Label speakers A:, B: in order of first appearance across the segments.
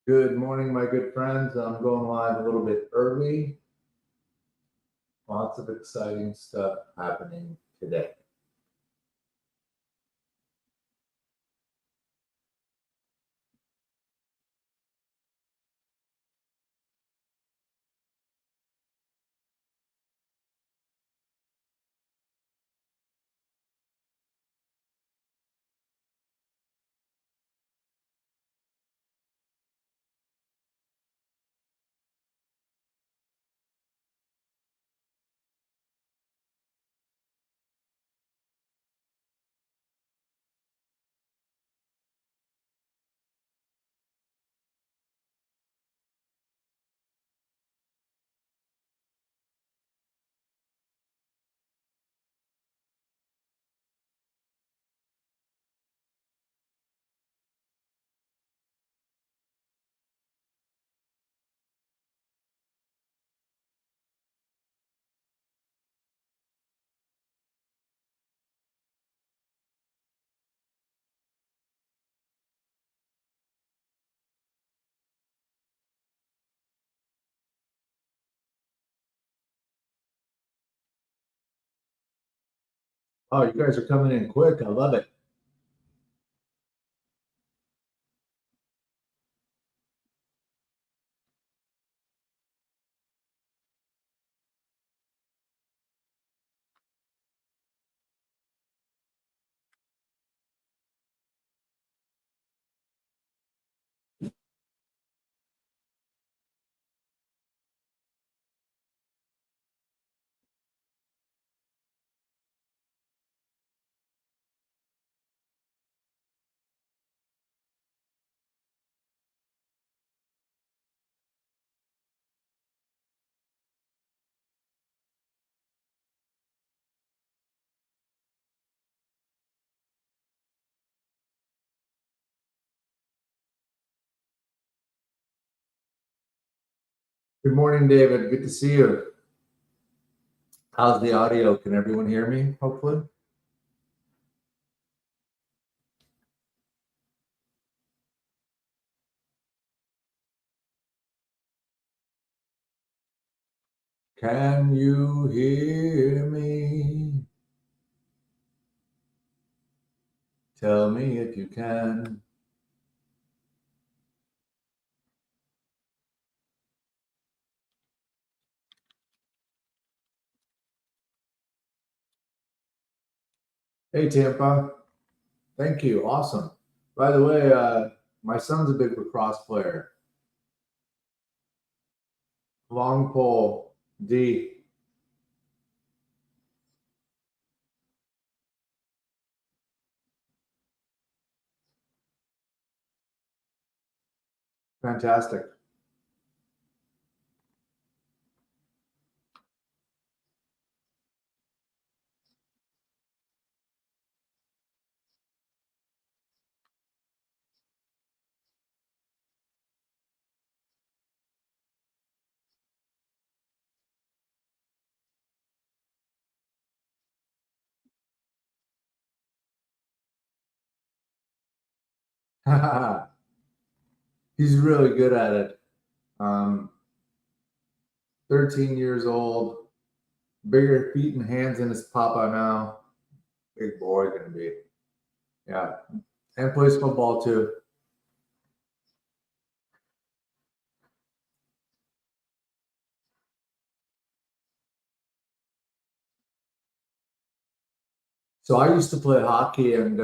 A: Good morning, my good friends. I'm going live a little bit early. Lots of exciting stuff happening today. Oh, you guys are coming in quick. I love it. Good morning, David. Good to see you. How's the audio? Can everyone hear me? Hopefully. Can you hear me? Tell me if you can. Hey, Tampa. Thank you. Awesome. By the way, my son's a big lacrosse player. Long pole, D. Fantastic. He's really good at it. 13 years old, bigger feet and hands than his papa now. Big boy gonna be. Yeah. And plays football too. So I used to play hockey, and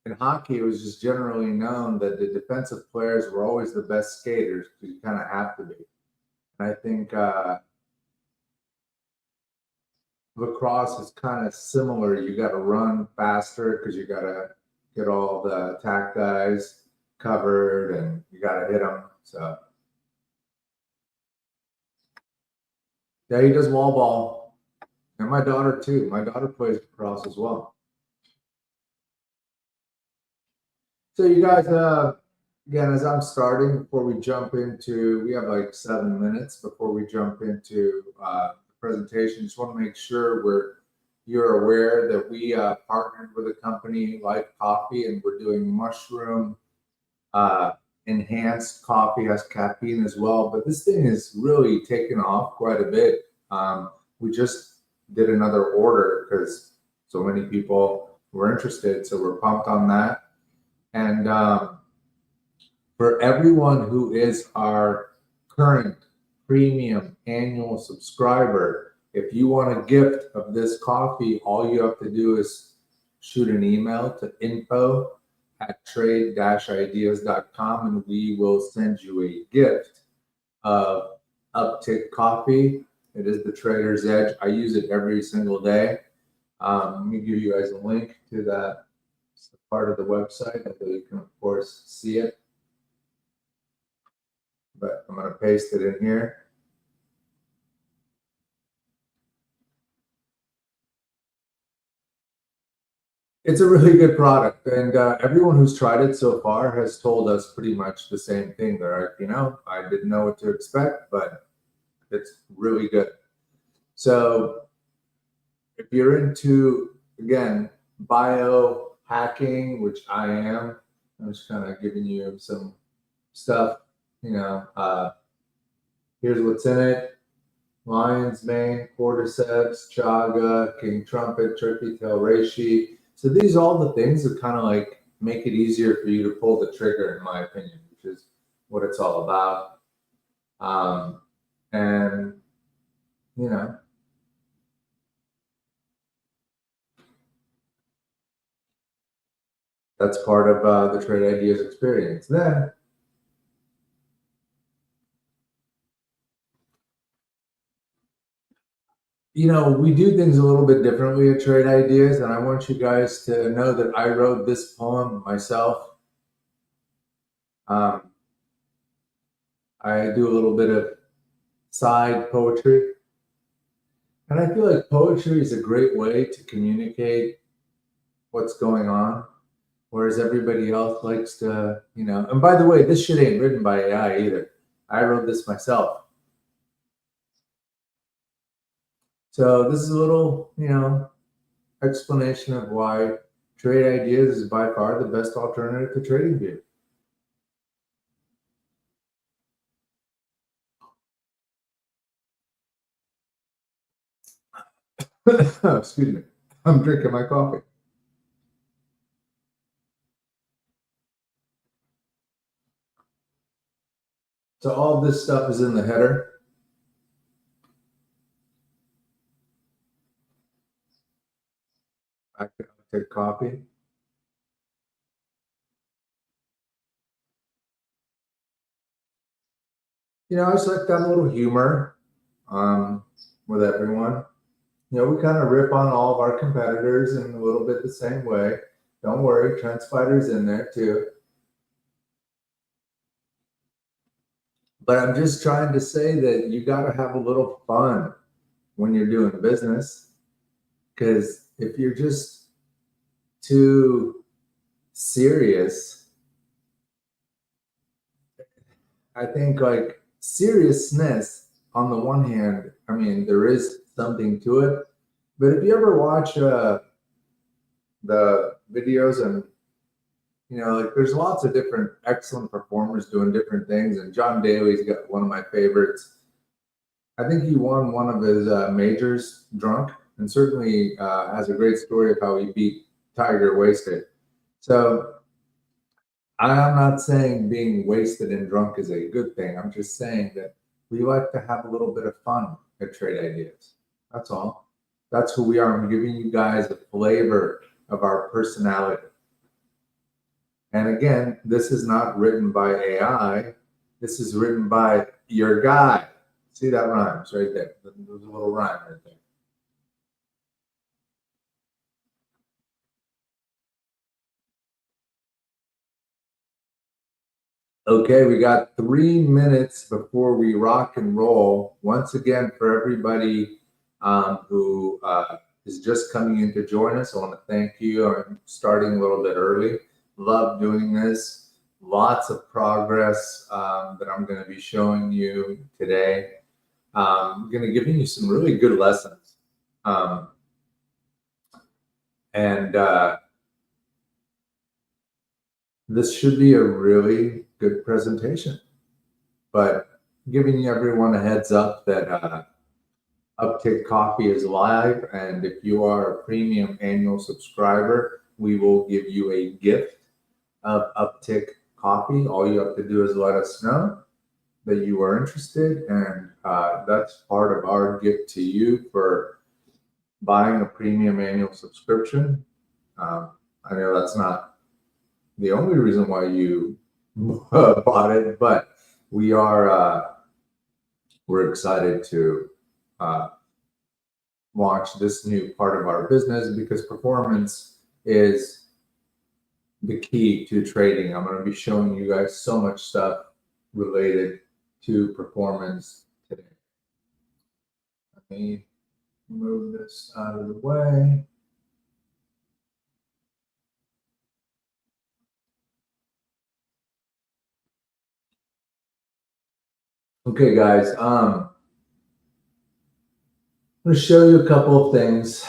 A: in hockey, it was just generally known that the defensive players were always the best skaters because you kind of have to be. And I think lacrosse is kind of similar. You got to run faster because you got to get all the attack guys covered, and you got to hit them. So yeah, he does wall ball, and my daughter too. My daughter plays lacrosse as well. So you guys, again, as I'm starting, before we jump into, we have like 7 minutes before we jump into the presentation. Just want to make sure you're aware that we partnered with a company, Life Coffee, and we're doing mushroom enhanced coffee, has caffeine as well. But this thing is really taken off quite a bit. We just did another order because so many people were interested. So we're pumped on that. And for everyone who is our current premium annual subscriber, if you want a gift of this coffee, all you have to do is shoot an email to info@trade-ideas.com and we will send you a gift of Uptick coffee. It is the Trader's Edge. I use it every single day. Let me give you guys a link to that part of the website so you can, of course, see it. But I'm going to paste it in here. It's a really good product, and everyone who's tried it so far has told us pretty much the same thing. They're like, I didn't know what to expect, but it's really good. So if you're into, again, biohacking, which I am, I'm just kind of giving you some stuff, here's what's in it. Lion's mane, cordyceps, chaga, king trumpet, turkey tail reishi. So these are all the things that kind of like make it easier for you to pull the trigger, in my opinion, which is what it's all about. And, that's part of the Trade Ideas experience. Then, we do things a little bit differently at Trade Ideas, and I want you guys to know that I wrote this poem myself. I do a little bit of side poetry, and I feel like poetry is a great way to communicate what's going on, whereas everybody else likes to, and by the way, this shit ain't written by AI either. I wrote this myself. So this is a little, explanation of why Trade Ideas is by far the best alternative to TradingView. Excuse me. I'm drinking my coffee. So all this stuff is in the header. I can take copy. I just like that little humor with everyone. We kind of rip on all of our competitors in a little bit the same way. Don't worry, TrendSpider's in there too. But I'm just trying to say that you got to have a little fun when you're doing business. Because if you're just too serious, I think like seriousness on the one hand, I mean, there is something to it. But if you ever watch the videos and, like there's lots of different excellent performers doing different things. And John Daly's got one of my favorites. I think he won one of his majors drunk, and certainly has a great story of how he beat Tiger wasted. So I'm not saying being wasted and drunk is a good thing. I'm just saying that we like to have a little bit of fun at Trade Ideas. That's all. That's who we are. I'm giving you guys a flavor of our personality. And again, this is not written by AI. This is written by your guy. See, that rhymes right there. There's a little rhyme right there. Okay, we got 3 minutes before we rock and roll. Once again, for everybody who is just coming in to join us, I want to thank you. I'm starting a little bit early. Love doing this. Lots of progress that I'm going to be showing you today. I'm going to give you some really good lessons. And this should be a really good presentation. But giving everyone a heads up that Uptick Coffee is live, and if you are a premium annual subscriber, we will give you a gift of Uptick Coffee. All you have to do is let us know that you are interested, and that's part of our gift to you for buying a premium annual subscription. I know that's not the only reason why you bought it, but we're excited to launch this new part of our business because performance is the key to trading. I'm going to be showing you guys so much stuff related to performance today. Let me move this out of the way. Okay, guys, I'm going to show you a couple of things.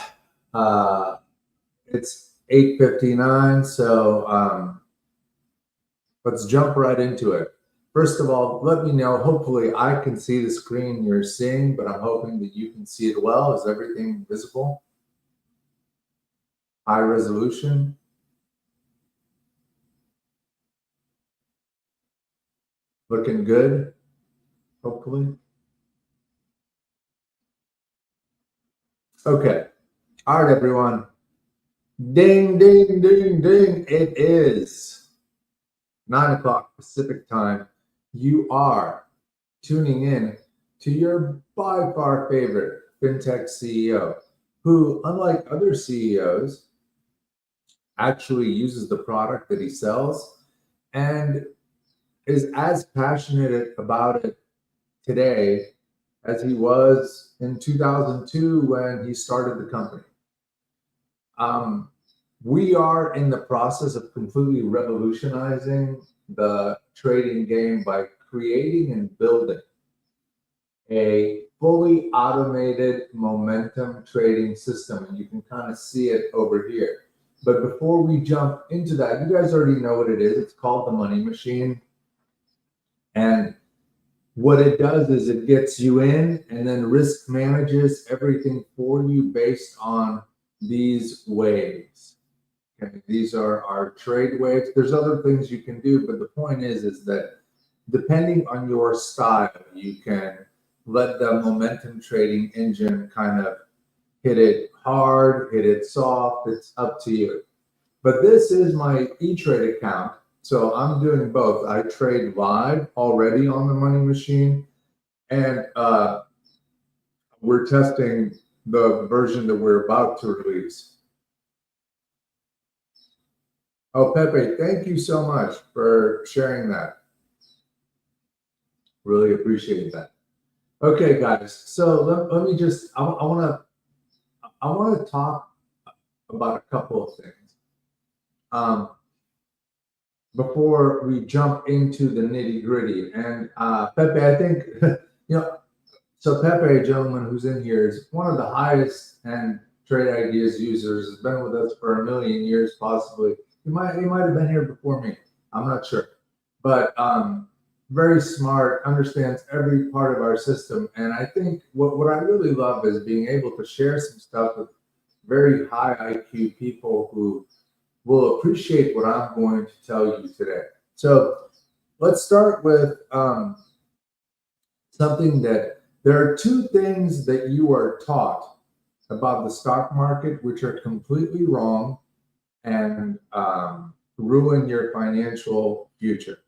A: It's 8:59, so let's jump right into it. First of all, let me know. Hopefully, I can see the screen you're seeing, but I'm hoping that you can see it well. Is everything visible? High resolution? Looking good, hopefully. Okay. All right, everyone. Ding, ding, ding, ding. It is 9 o'clock Pacific time. You are tuning in to your by far favorite fintech CEO, who, unlike other CEOs, actually uses the product that he sells and is as passionate about it today as he was in 2002 when he started the company. We are in the process of completely revolutionizing the trading game by creating and building a fully automated momentum trading system. And you can kind of see it over here. But before we jump into that, you guys already know what it is. It's called the Money Machine. And what it does is it gets you in and then risk manages everything for you based on these waves. Okay, these are our trade waves. There's other things you can do, but the point is that depending on your style, you can let the momentum trading engine kind of hit it hard, hit it soft. It's up to you. But this is my E-Trade account. So I'm doing both. I trade live already on the Money Machine, and we're testing the version that we're about to release. Oh, Pepe, thank you so much for sharing that. Really appreciate that. Okay, guys. So let me just, I want to talk about a couple of things before we jump into the nitty gritty. And Pepe, I think, so Pepe, a gentleman who's in here, is one of the highest end trade ideas users, has been with us for 1 million years, possibly. He might have been here before me. I'm not sure. But very smart, understands every part of our system. And I think what I really love is being able to share some stuff with very high IQ people who will appreciate what I'm going to tell you today. So let's start with something that there are two things that you are taught about the stock market, which are completely wrong and ruin your financial future.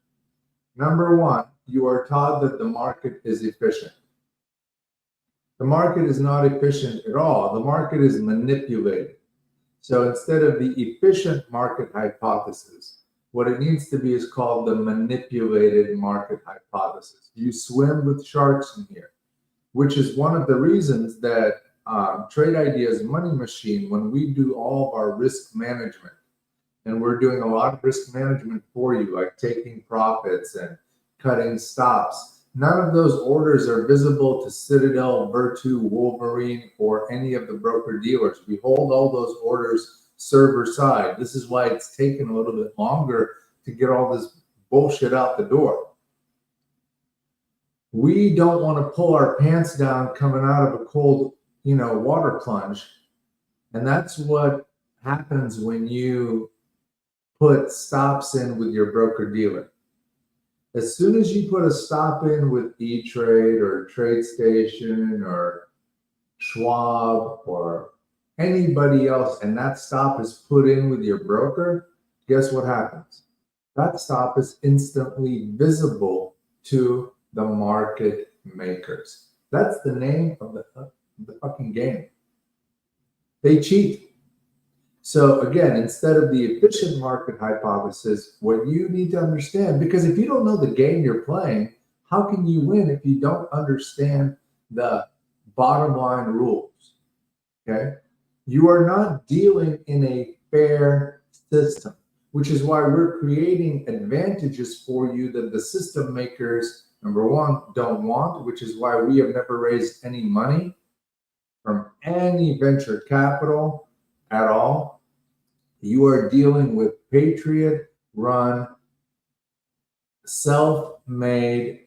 A: Number one, you are taught that the market is efficient. The market is not efficient at all. The market is manipulated. So instead of the efficient market hypothesis, what it needs to be is called the manipulated market hypothesis. You swim with sharks in here, which is one of the reasons that Trade Ideas Money Machine, when we do all of our risk management, and we're doing a lot of risk management for you, like taking profits and cutting stops. None of those orders are visible to Citadel, Virtu, Wolverine, or any of the broker dealers. We hold all those orders server side. This is why it's taken a little bit longer to get all this bullshit out the door. We don't want to pull our pants down coming out of a cold, water plunge. And that's what happens when you put stops in with your broker dealer. As soon as you put a stop in with E-Trade or TradeStation or Schwab or anybody else, and that stop is put in with your broker, guess what happens? That stop is instantly visible to the market makers. That's the name of the fucking game. They cheat. So again, instead of the efficient market hypothesis, what you need to understand, because if you don't know the game you're playing, how can you win if you don't understand the bottom line rules? Okay? You are not dealing in a fair system, which is why we're creating advantages for you that the system makers, number one, don't want, which is why we have never raised any money from any venture capital at all. You are dealing with Patriot-run, self-made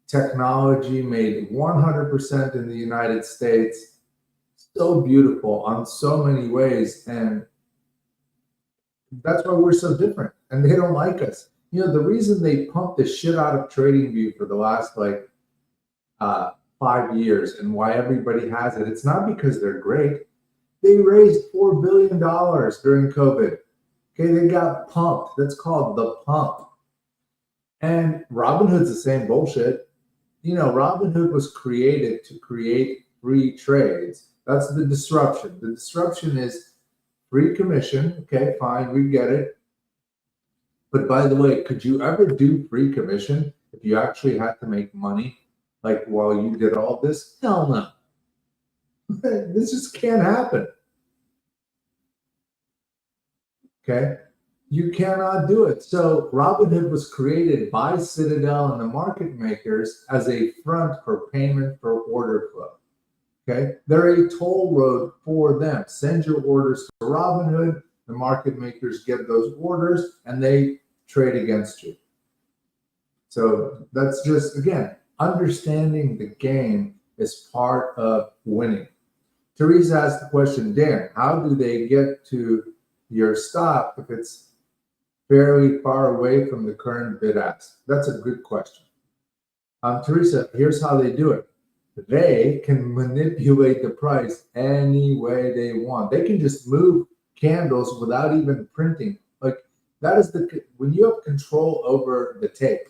A: technology, made 100% in the United States. So beautiful on so many ways, and that's why we're so different. And they don't like us. The reason they pumped the shit out of TradingView for the last 5 years and why everybody has it, it's not because they're great. They raised $4 billion during COVID. Okay, they got pumped. That's called the pump. And Robinhood's the same bullshit. Robinhood was created to create free trades. That's the disruption. The disruption is free commission. Okay, fine, we get it. But by the way, could you ever do free commission if you actually had to make money? While you did all this? Hell no. This just can't happen. Okay? You cannot do it. So Robinhood was created by Citadel and the market makers as a front for payment for order flow. Okay? They're a toll road for them. Send your orders to Robinhood. The market makers get those orders and they trade against you. So that's just, again, understanding the game is part of winning. Teresa asked the question, Dan, how do they get to your stop if it's fairly far away from the current bid ask? That's a good question. Teresa, here's how they do it. They can manipulate the price any way they want. They can just move candles without even printing. That is when you have control over the tape,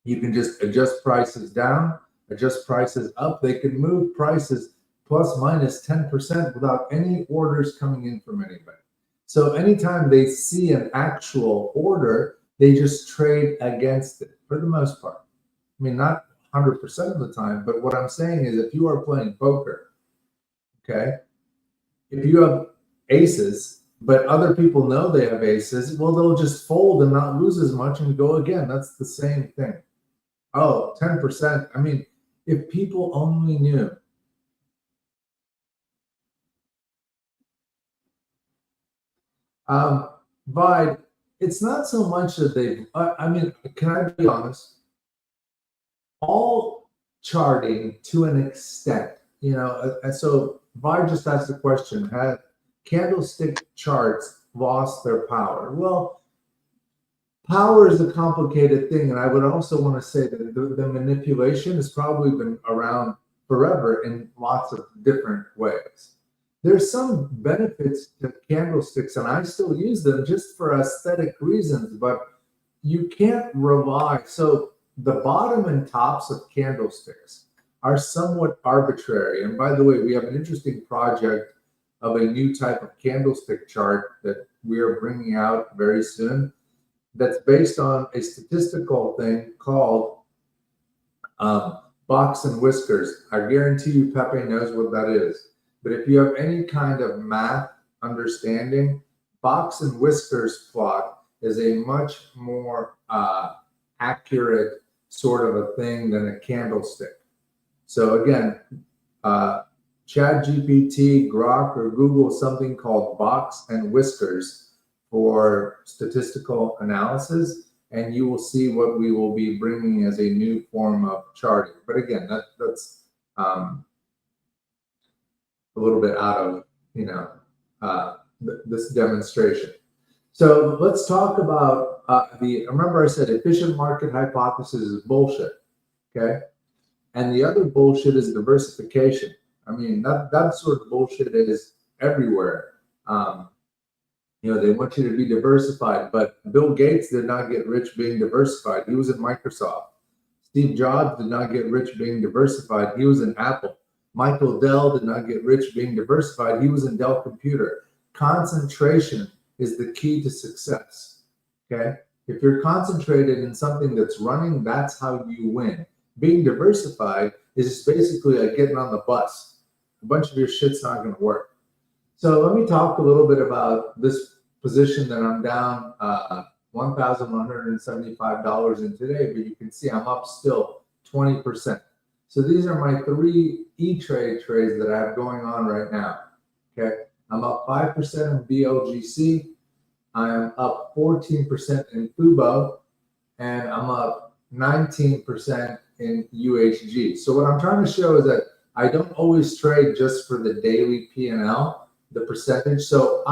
A: you can just adjust prices down, adjust prices up. They can move prices plus minus 10% without any orders coming in from anybody. So anytime they see an actual order, they just trade against it for the most part. I mean, not 100% of the time, but what I'm saying is if you are playing poker, okay, if you have aces, but other people know they have aces, well, they'll just fold and not lose as much and go again. That's the same thing. Oh, 10%. I mean, if people only knew. Vide, it's not so much that they, can I be honest? All charting to an extent, and so Vide just asked the question, have candlestick charts lost their power? Well, power is a complicated thing, and I would also want to say that the manipulation has probably been around forever in lots of different ways. There's some benefits to candlesticks, and I still use them just for aesthetic reasons, but you can't rely. So the bottom and tops of candlesticks are somewhat arbitrary. And by the way, we have an interesting project of a new type of candlestick chart that we are bringing out very soon that's based on a statistical thing called box and whiskers. I guarantee you Pepe knows what that is. But if you have any kind of math understanding, box and whiskers plot is a much more accurate sort of a thing than a candlestick. So again, ChatGPT, Grok, or Google something called box and whiskers for statistical analysis, and you will see what we will be bringing as a new form of charting. But again, that's a little bit out of, you know, this demonstration. So let's talk about remember I said efficient market hypothesis is bullshit, okay? And the other bullshit is diversification. I mean, that sort of bullshit is everywhere. You know, they want you to be diversified, but Bill Gates did not get rich being diversified. He was at Microsoft. Steve Jobs did not get rich being diversified. He was in Apple. Michael Dell did not get rich being diversified. He was in Dell Computer. Concentration is the key to success, okay? If you're concentrated in something that's running, that's how you win. Being diversified is just basically like getting on the bus. A bunch of your shit's not going to work. So let me talk a little bit about this position that I'm down $1,175 in today, but you can see I'm up still 20%. So these are my 3 E-Trade trades that I have going on right now, okay? I'm up 5% in BLGC, I am up 14% in Fubo, and I'm up 19% in UHG. So what I'm trying to show is that I don't always trade just for the daily P&L, the percentage. So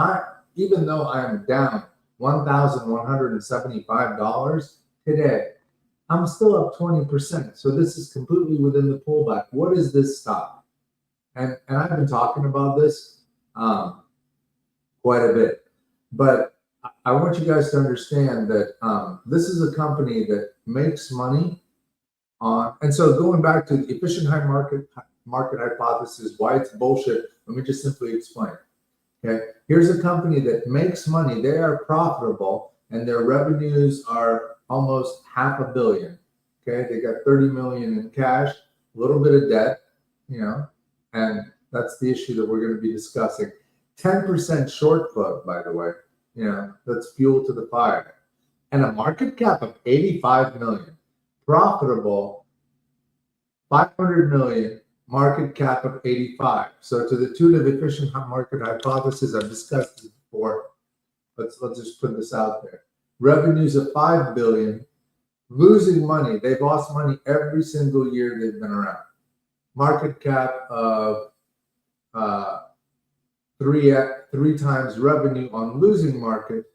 A: even though I am down $1,175 today, I'm still up 20%. So this is completely within the pullback. What is this stock? And I've been talking about this quite a bit, but I want you guys to understand that this is a company that makes money on, and so going back to the efficient high market hypothesis, why it's bullshit, let me just simply explain. Okay, here's a company that makes money, they are profitable, and their revenues are almost $500 million. Okay, they got 30 million in cash, a little bit of debt, you know, and that's the issue that we're going to be discussing. 10% short float, by the way, you know, that's fuel to the fire, and a market cap of 85 million, profitable 500 million, market cap of 85. So to the tune of efficient market hypothesis, I've discussed this before. Let's just put this out there. Revenues of 5 billion, losing money. They've lost money every single year they've been around. Market cap of 3 times revenue on losing market.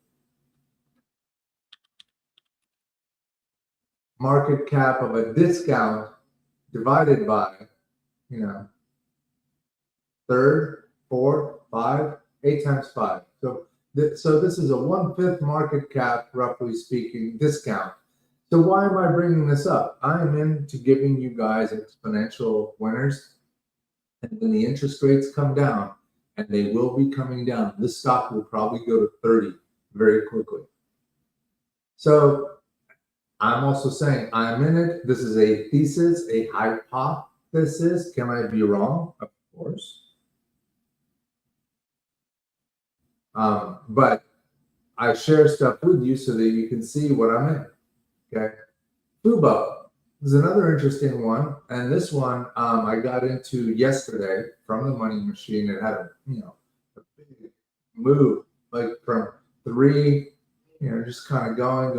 A: Market cap of a discount divided by, you know, 3rd, 4th, 5, 8 times 5. So this is a 1/5 market cap, roughly speaking, discount. So why am I bringing this up? I am into giving you guys exponential winners, and when the interest rates come down, and they will be coming down, this stock will probably go to 30 very quickly. So I'm also saying I'm in it. This is a thesis, a hypothesis. Can I be wrong? Of course. But I share stuff with you so that you can see what I'm in. Okay. Fubo is another interesting one. And this one I got into yesterday from the money machine. It had a big move, like from 3, just kind of going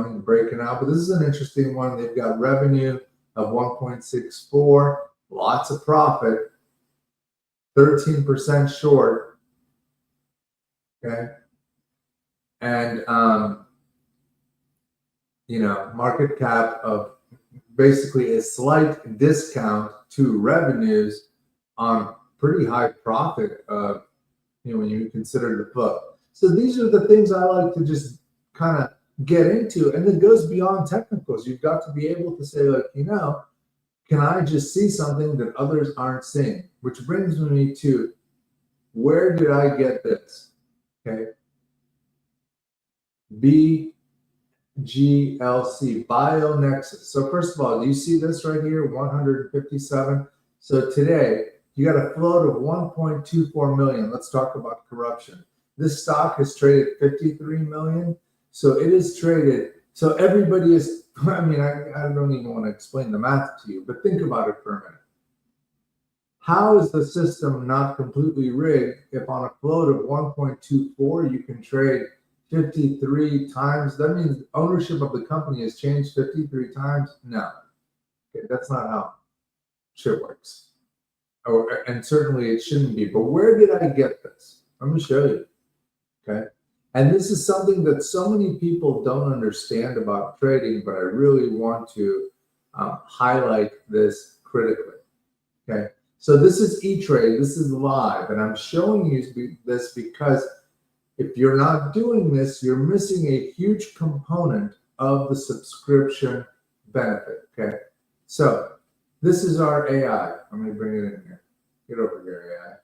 A: and breaking out. But this is an interesting one. They've got revenue of 1.64, lots of profit, 13% short. Okay. And, market cap of basically a slight discount to revenues on pretty high profit, when you consider the book. So these are the things I like to just kind of get into, and it goes beyond technicals. You've got to be able to say, like, can I just see something that others aren't seeing? Which brings me to, where did I get this? Okay. BGLC, BioNexus. So first of all, do you see this right here, 157? So today, you got a float of 1.24 million. Let's talk about corruption. This stock has traded 53 million. So it is traded. So everybody is, I don't even want to explain the math to you, but think about it for a minute. How is the system not completely rigged if on a float of 1.24 you can trade 53 times. That means ownership of the company has changed 53 times. No, okay, that's not how shit works. And certainly it shouldn't be. But where did I get this? Let me show you. Okay. And this is something that so many people don't understand about trading, but I really want to highlight this critically. Okay. So this is E-Trade. This is live. And I'm showing you this because if you're not doing this, you're missing a huge component of the subscription benefit. Okay. So this is our AI. I'm going to bring it in here. Get over here, AI.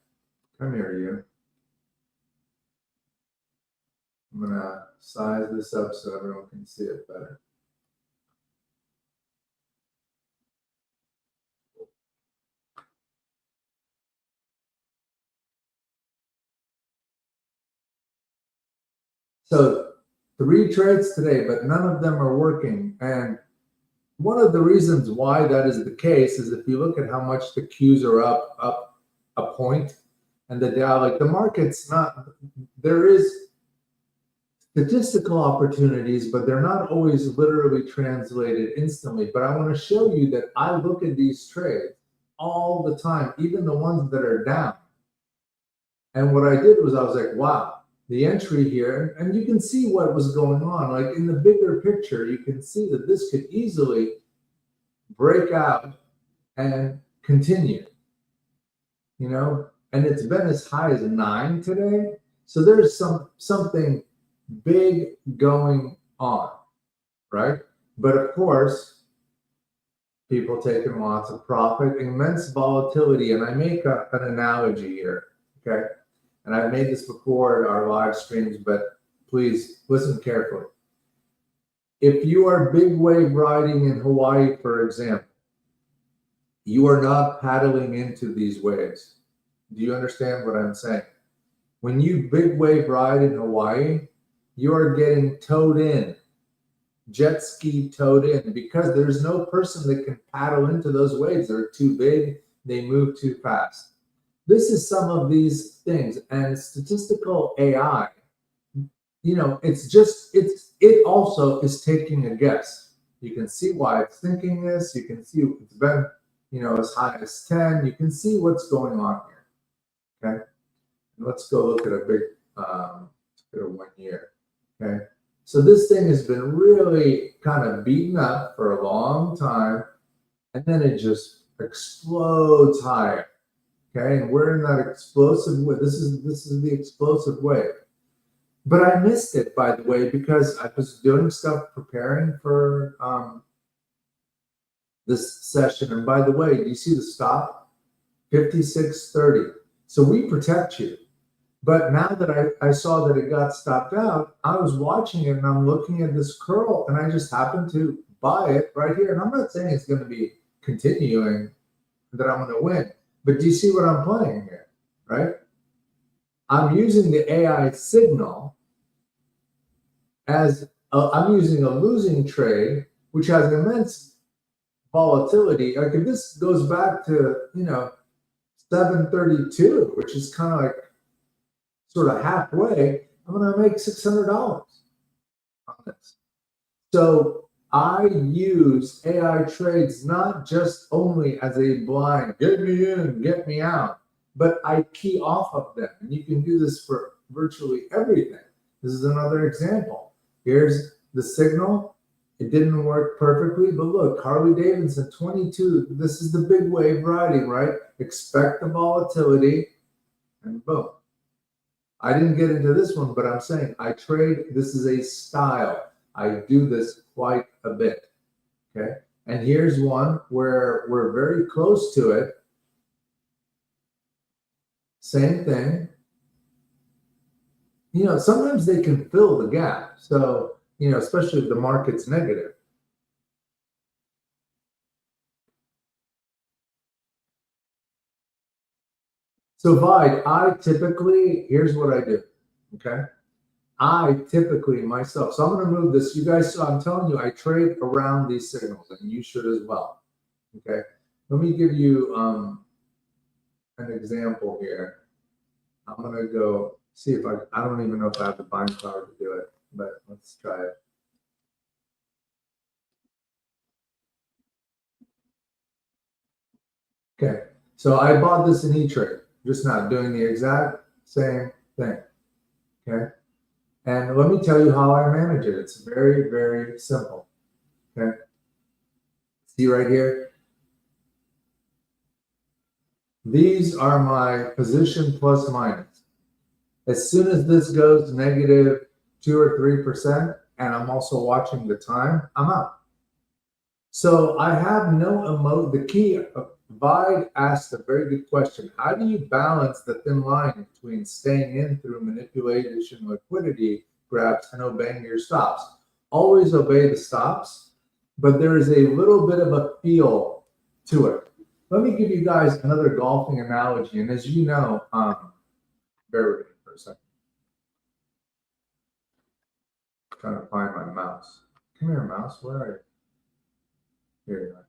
A: Come here, you. I'm going to size this up so everyone can see it better. So 3 trades today, but none of them are working. And one of the reasons why that is the case is if you look at how much the Qs are up a point, and the Dow, like the market's not, there is statistical opportunities, but they're not always literally translated instantly. But I want to show you that I look at these trades all the time, even the ones that are down. And what I did was I was like, wow, the entry here, and you can see what was going on. Like in the bigger picture, you can see that this could easily break out and continue, you know, and it's been as high as 9 today. So there's something big going on, right? But of course, people taking lots of profit, immense volatility. And I make an analogy here, okay? And I've made this before in our live streams, but please listen carefully. If you are big wave riding in Hawaii, for example, you are not paddling into these waves. Do you understand what I'm saying? When you big wave ride in Hawaii, you are getting towed in, jet ski towed in, because there's no person that can paddle into those waves. They're too big, they move too fast. This is some of these things, and statistical AI, you know, it also is taking a guess. You can see why it's thinking this. You can see it's been, you know, as high as 10. You can see what's going on here. Okay, and let's go look at a big, look at 1 year. Okay, so this thing has been really kind of beaten up for a long time, and then it just explodes higher. Okay, and we're in that explosive wave. This is the explosive wave. But I missed it, by the way, because I was doing stuff preparing for this session. And by the way, do you see the stop? 56.30. So we protect you. But now that I saw that it got stopped out, I was watching it and I'm looking at this curl and I just happened to buy it right here. And I'm not saying it's going to be continuing, that I'm going to win. But do you see what I'm playing here, right? I'm using the AI signal as I'm using a losing trade, which has immense volatility. Like if this goes back to, you know, 732, which is kind of like sort of halfway, I'm going to make $600 on this. So I use AI trades not just only as a blind, get me in, get me out, but I key off of them. And you can do this for virtually everything. This is another example. Here's the signal. It didn't work perfectly, but look, Harley Davidson 22. This is the big wave riding, right? Expect the volatility, and boom. I didn't get into this one, but I'm saying I trade. This is a style. I do this quite a bit. Okay. And here's one where we're very close to it. Same thing. You know, sometimes they can fill the gap. So, you know, especially if the market's negative. So Vide, I typically, here's what I do. Okay. I typically myself, so I'm going to move this. You guys, so I'm telling you, I trade around these signals, and you should as well. Okay. Let me give you an example here. I'm going to go see if I don't even know if I have the buying power to do it. but let's try it. Okay, so I bought this in E-Trade, just now doing the exact same thing. Okay, and let me tell you how I manage it. It's very, very simple. Okay, see right here. These are my position plus minus. As soon as this goes negative 2 or 3%, and I'm also watching the time, I'm out. So I have no the key. Vide asked a very good question. How do you balance the thin line between staying in through manipulation, liquidity grabs, and obeying your stops? Always obey the stops, but there is a little bit of a feel to it. Let me give you guys another golfing analogy. And as you know, bear with me for a second. I'm trying to find my mouse. Come here, mouse. Where are you? Here you are.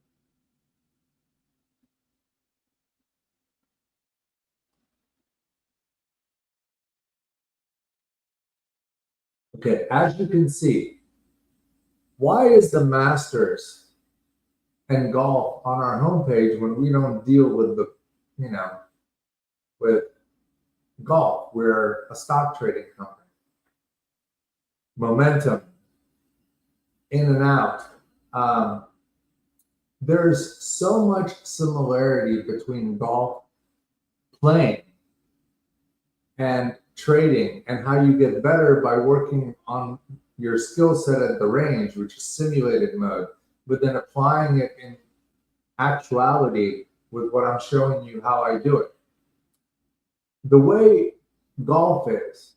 A: Okay, as you can see, why is the Masters and golf on our homepage when we don't deal with the, with golf? We're a stock trading company. Momentum, in and out. There's so much similarity between golf playing and trading, and how you get better by working on your skill set at the range, which is simulated mode, but then applying it in actuality with what I'm showing you how I do it. The way golf is,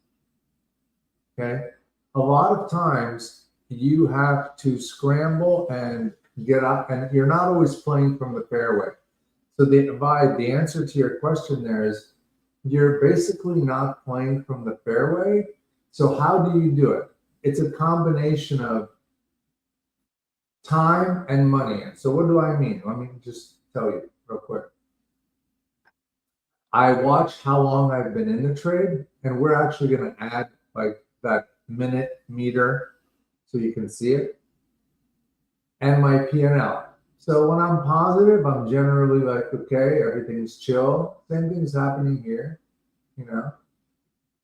A: okay, a lot of times you have to scramble and get up, and you're not always playing from the fairway. So the answer to your question there is, you're basically not playing from the fairway. So how do you do it? It's a combination of time and money. So what do I mean? Let me just tell you real quick. I watch how long I've been in the trade, and we're actually going to add like that minute meter so you can see it, and my P&L. So when I'm positive, I'm generally like, okay, everything's chill. Same thing's happening here,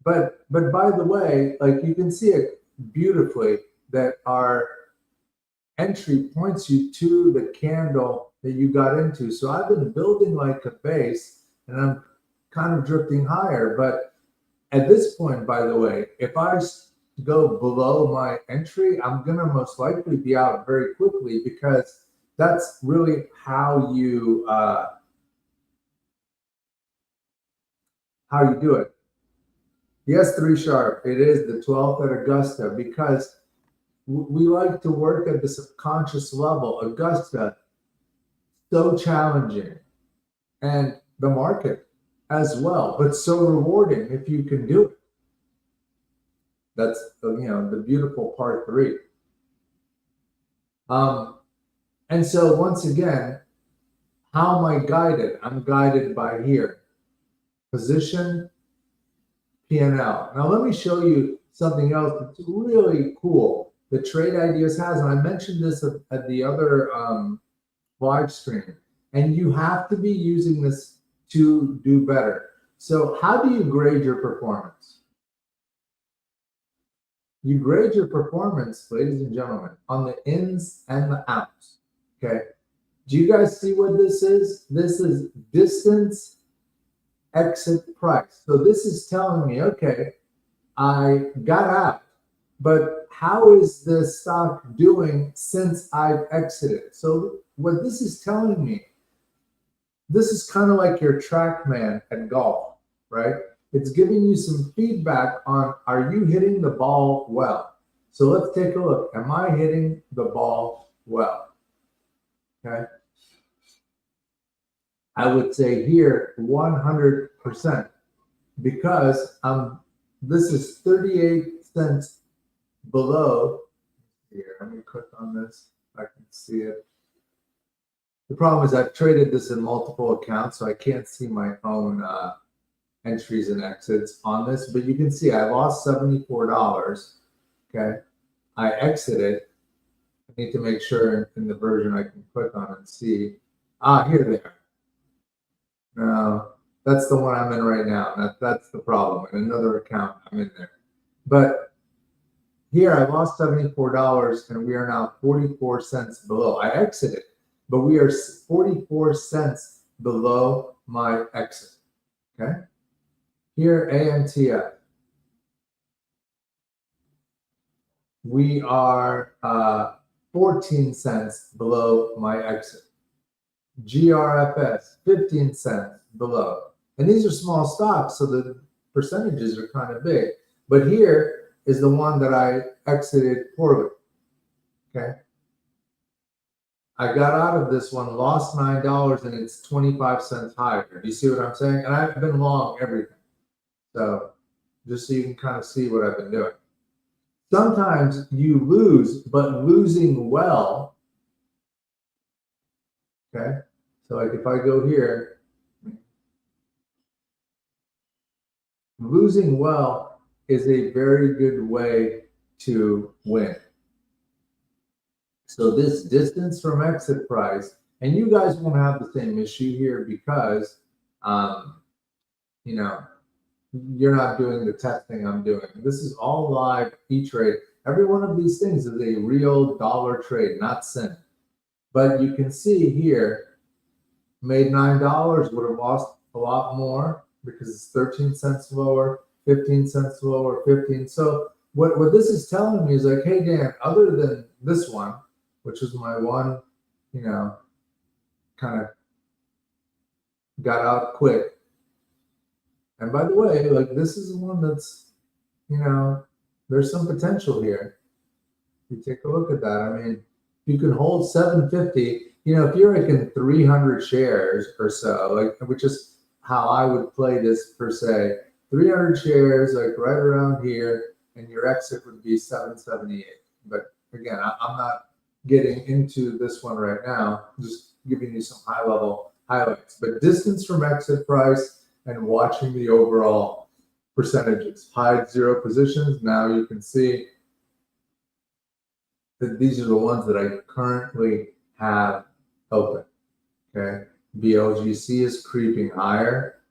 A: But by the way, like you can see it beautifully that our entry points you to the candle that you got into. So I've been building like a base, and I'm kind of drifting higher. But at this point, by the way, if I go below my entry, I'm gonna most likely be out very quickly, because that's really how you do it. Yes, 3 sharp. It is the 12th at Augusta, because we like to work at the subconscious level. Augusta, so challenging, and the market as well, but so rewarding if you can do it. That's the beautiful part 3. And so once again, how am I guided? I'm guided by here, position, P&L. Now let me show you something else that's really cool that Trade Ideas has, and I mentioned this at the other live stream, and you have to be using this to do better. So how do you grade your performance? You grade your performance, ladies and gentlemen, on the ins and the outs. Okay. Do you guys see what this is? This is distance exit price. So this is telling me, okay, I got out, but how is the stock doing since I've exited? So what this is telling me, this is kind of like your TrackMan at golf, right? It's giving you some feedback on, are you hitting the ball well? So let's take a look. Am I hitting the ball well? Okay. I would say here 100%, because this is 38 cents below. Here, let me click on this. I can see it. The problem is I've traded this in multiple accounts, so I can't see my own entries and exits on this, but you can see I lost $74. Okay, I exited. I need to make sure in the version I can click on and see. Here they are. No, that's the one I'm in right now. That's the problem. In another account, I'm in there. But here I lost $74 and we are now 44 cents below. I exited, but we are 44 cents below my exit. Okay. Here, AMTF. We are 14 cents below my exit. GRFS, 15 cents below. And these are small stocks, so the percentages are kind of big. But here is the one that I exited poorly. Okay. I got out of this one, lost $9, and it's 25 cents higher. Do you see what I'm saying? And I've been long everything. So just so you can kind of see what I've been doing. Sometimes you lose, but losing well. Okay. So like if I go here, losing well is a very good way to win. So this distance from exit price, and you guys won't have the same issue here because, you know, you're not doing the testing I'm doing. This is all live E-Trade. Every one of these things is a real dollar trade, not cent. But you can see here, made $9, would have lost a lot more because it's 13 cents lower, 15 cents lower, 15. So what this is telling me is like, hey, Dan, other than this one, which is my one, you know, kind of got out quick. And by the way, like this is one that's, you know, there's some potential here. You take a look at that. I mean, you can hold 750. You know, if you're like in 300 shares or so, like which is how I would play this per se. 300 shares, like right around here, and your exit would be 778. But again, I'm not getting into this one right now. I'm just giving you some high level highlights. But distance from exit price and watching the overall percentages. Hide zero positions. Now you can see that these are the ones that I currently have open. Okay, BLGC is creeping higher,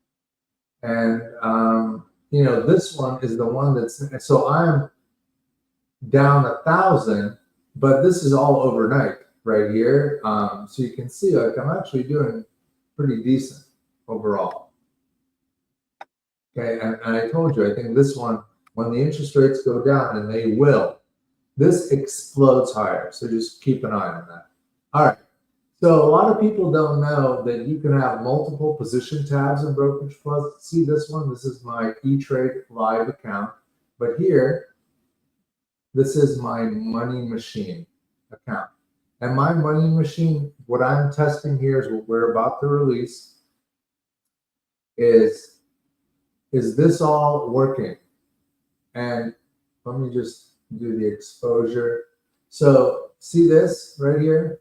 A: and you know, this one is the one that's, so I'm down 1,000, but this is all overnight right here. So you can see like I'm actually doing pretty decent overall. Okay, and I told you, I think this one, when the interest rates go down, and they will, this explodes higher. So just keep an eye on that. All right. So a lot of people don't know that you can have multiple position tabs in Brokerage Plus. See this one? This is my E-Trade live account. But here, this is my Money Machine account. And my Money Machine, what I'm testing here is what we're about to release. Is this all working? And let me just do the exposure. So see this right here?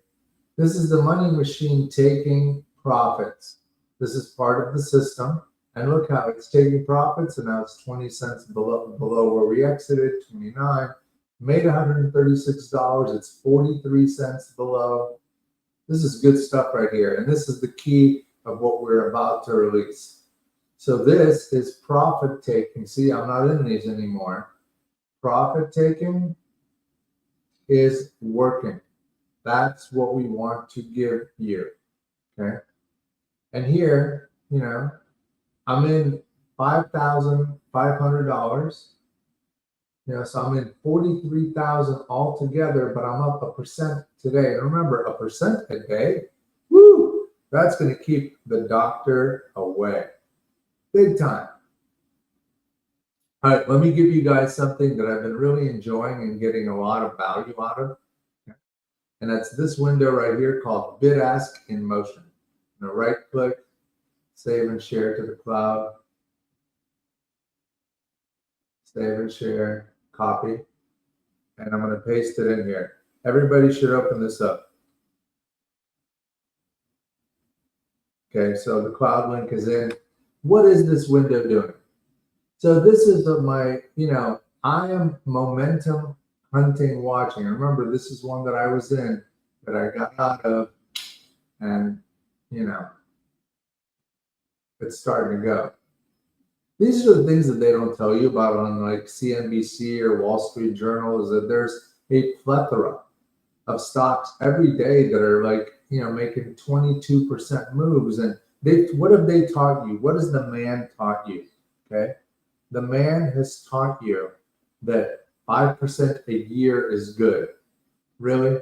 A: This is the Money Machine taking profits. This is part of the system. And look how it's taking profits, and now it's 20 cents below where we exited, 29. Made $136. It's 43 cents below. This is good stuff right here. And this is the key of what we're about to release. So this is profit taking. See, I'm not in these anymore. Profit taking is working. That's what we want to give you, okay? And here, you know, I'm in $5,500. You know, so I'm in 43,000 altogether, but I'm up 1% today. And remember, 1% a day, woo, that's going to keep the doctor away, big time. All right, let me give you guys something that I've been really enjoying and getting a lot of value out of. And that's this window right here called Bid Ask in Motion. I'm going to right click, save and share to the cloud. Save and share, copy. And I'm going to paste it in here. Everybody should open this up. Okay, so the cloud link is in. What is this window doing? So this is my, you know, I am momentum hunting, watching. I remember this is one that I was in that I got out of, and you know, it's starting to go. These are the things that they don't tell you about on like CNBC or Wall Street Journal, is that there's a plethora of stocks every day that are like, making 22% moves. And what have they taught you? What has the man taught you? Okay. The man has taught you that 5% a year is good. Really?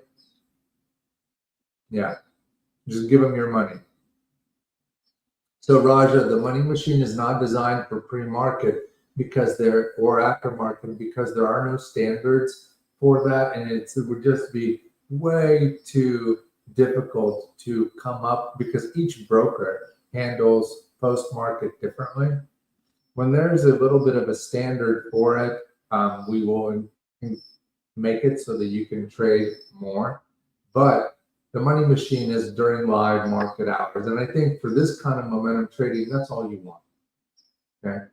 A: Yeah. Just give them your money. So Raja, the money machine is not designed for pre-market or aftermarket because there are no standards for that, and it would just be way too difficult to come up because each broker handles post-market differently. When there's a little bit of a standard for it, we will make it so that you can trade more. But the money machine is during live market hours. And I think for this kind of momentum trading, that's all you want. Okay.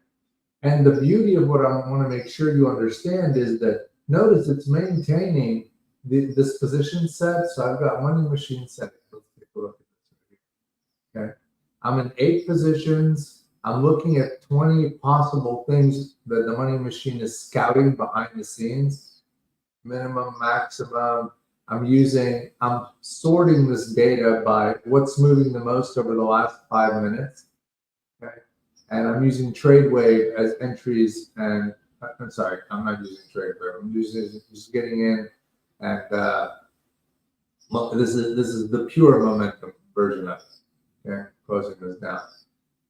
A: And the beauty of what I want to make sure you understand is that notice it's maintaining this position set. So I've got money machine set. Let's take a look at this. Okay. I'm in 8 positions. I'm looking at 20 possible things that the money machine is scouting behind the scenes. Minimum, maximum. I'm sorting this data by what's moving the most over the last 5 minutes. Okay. And I'm using TradeWave as entries. And I'm sorry, I'm not using TradeWave. I'm just getting in, and this is the pure momentum version of it. Okay, closing this down.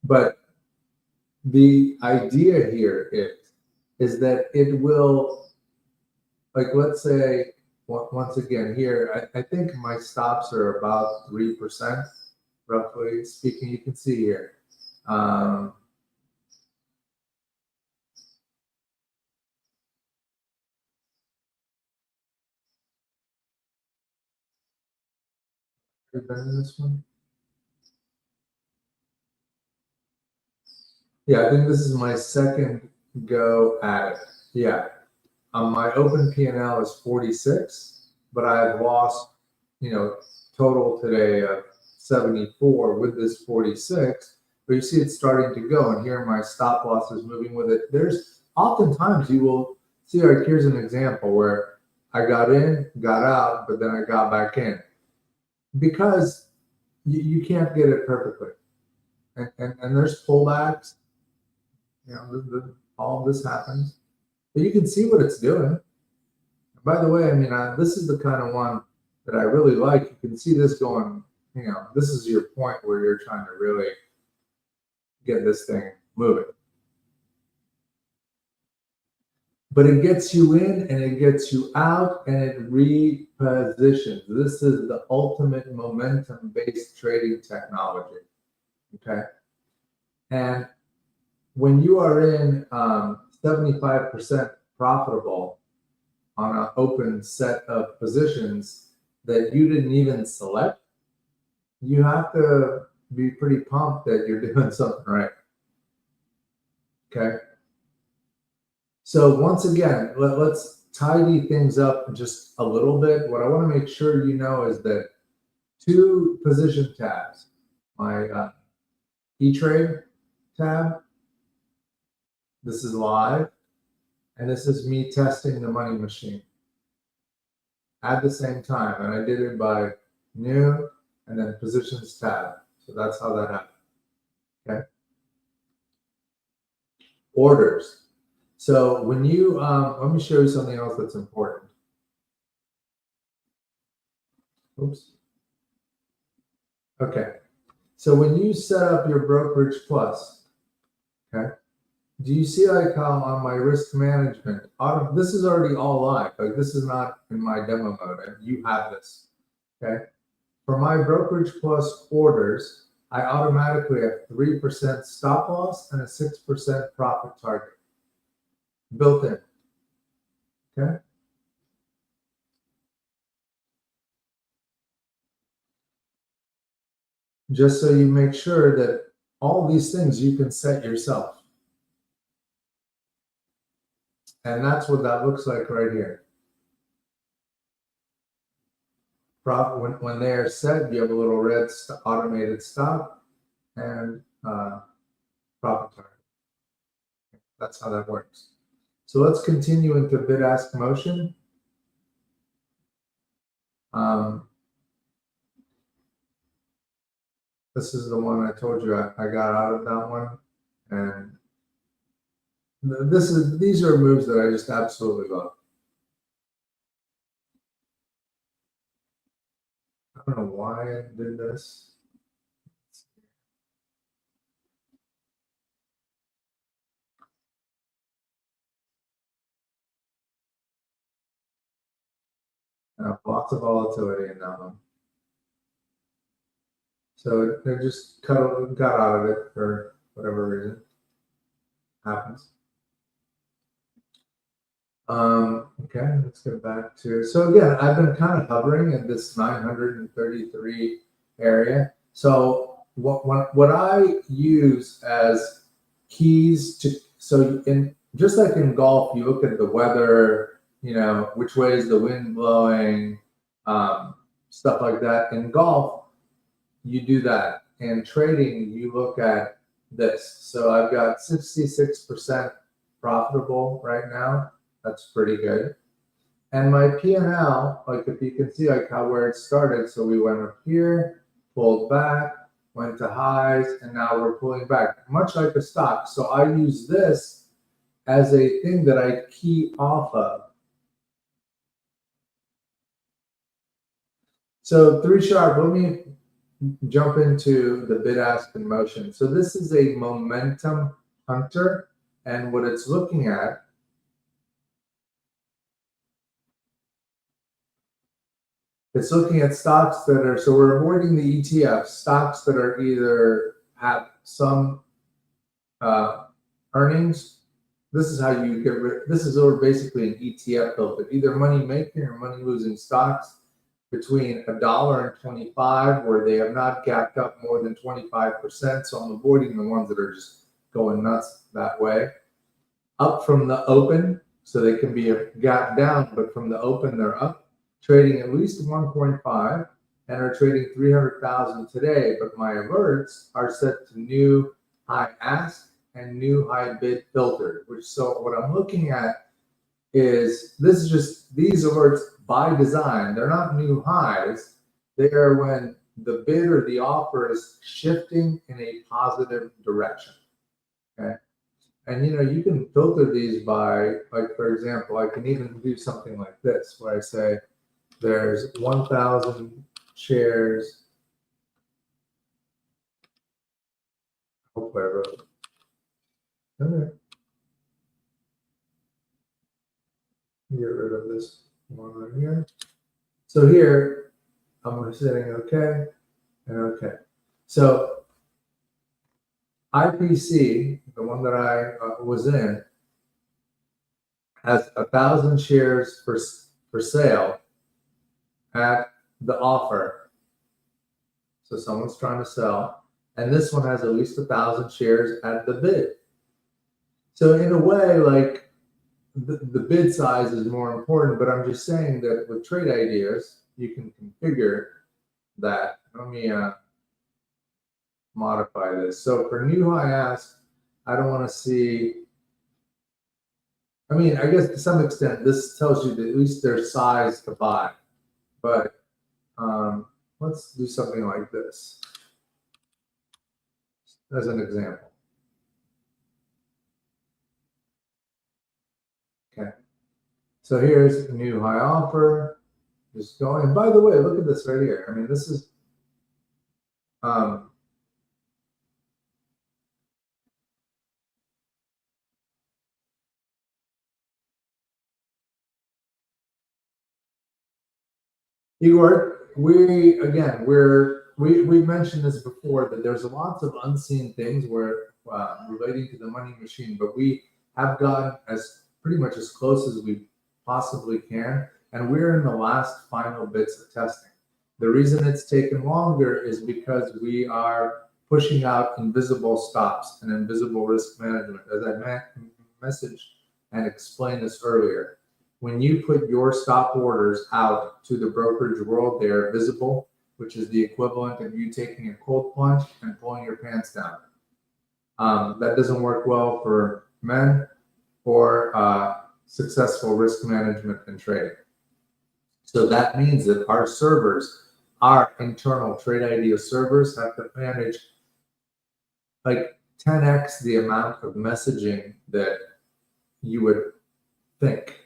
A: But the idea here is that it will, like, let's say, once again here, I think my stops are about 3%, roughly speaking. You can see here. Have you been in this one? Yeah, I think this is my second go at it. Yeah. My open P&L is 46, but I've lost, total today of 74 with this 46. But you see it's starting to go, and here my stop loss is moving with it. There's oftentimes you will see, like, here's an example where I got in, got out, but then I got back in. Because you can't get it perfectly. And there's pullbacks. All of this happens. But you can see what it's doing. By the way, I mean, this is the kind of one that I really like. You can see this going, this is your point where you're trying to really get this thing moving. But it gets you in and it gets you out and it repositions. This is the ultimate momentum-based trading technology. Okay. And when you are in 75% profitable on an open set of positions that you didn't even select, you have to be pretty pumped that you're doing something right. Okay. So once again, let's tidy things up just a little bit. What I want to make sure you know is that 2 position tabs, my E-Trade tab, this is live, and this is me testing the money machine at the same time. And I did it by new and then positions tab. So that's how that happened. Okay. Orders. So when you, let me show you something else that's important. Oops. Okay. So when you set up your brokerage plus, okay, do you see like how on my risk management, this is already all live. Like, this is not in my demo mode, and you have this. Okay. For my brokerage plus orders, I automatically have 3% stop loss and a 6% profit target built in. Okay. Just so you make sure that all these things you can set yourself. And that's what that looks like right here. when they are set, you have a little red automated stop and profit target. That's how that works. So let's continue into bid-ask motion. This is the one I told you I got out of that one, and these are moves that I just absolutely love. I don't know why I did this. Lots of volatility in that one. So they just got out of it for whatever reason. Happens. Okay, let's get back to, so again, I've been kind of hovering in this 933 area. So what I use as keys to, so in just like in golf, you look at the weather, you know, which way is the wind blowing, stuff like that. In golf, you do that. In trading, you look at this. So I've got 66% profitable right now. That's pretty good. And my P&L, like if you can see like how where it started, so we went up here, pulled back, went to highs, and now we're pulling back, much like a stock. So I use this as a thing that I key off of. So 3 sharp, let me jump into the bid-ask in motion. So this is a momentum hunter, and what it's looking at, it's looking at stocks that are, so we're avoiding the ETFs, stocks that are either have some earnings. This is how you get rid, this is basically an ETF filter, either money making or money losing stocks between $1 and 25, where they have not gapped up more than 25%. So I'm avoiding the ones that are just going nuts that way. Up from the open, so they can be a gap down, but from the open they're up, trading at least 1.5 and are trading 300,000 today. But my alerts are set to new high ask and new high bid filtered, which, so what I'm looking at is, this is just, these alerts by design, they're not new highs. They are when the bid or the offer is shifting in a positive direction. Okay. And you know, you can filter these by, like, for example, I can even do something like this, where I say there's 1,000 shares. Hopefully I wrote it. Okay. Get rid of this one right here. So here, I'm setting okay and okay. So IPC, the one that I was in, has 1,000 shares for sale at the offer. So someone's trying to sell, and this one has at least 1,000 shares at the bid. So in a way, like the bid size is more important, but I'm just saying that with trade ideas, you can configure that. Let me modify this. So for new high ask, I don't want to see, I mean, I guess to some extent, this tells you that at least there's size to buy, but let's do something like this as an example. Okay. So here's a new high offer, just going, and by the way, look at this right here. I mean, this is, Igor, we've mentioned this before, that there's lots of unseen things where relating to the money machine, but we have gotten as pretty much as close as we possibly can, and we're in the last final bits of testing. The reason it's taken longer is because we are pushing out invisible stops and invisible risk management, as I messaged and explained this earlier. when you put your stop orders out to the brokerage world, they are visible, which is the equivalent of you taking a cold plunge and pulling your pants down. That doesn't work well for men or successful risk management and trading. So that means that our servers, our internal trade idea servers, have to manage like 10x the amount of messaging that you would think.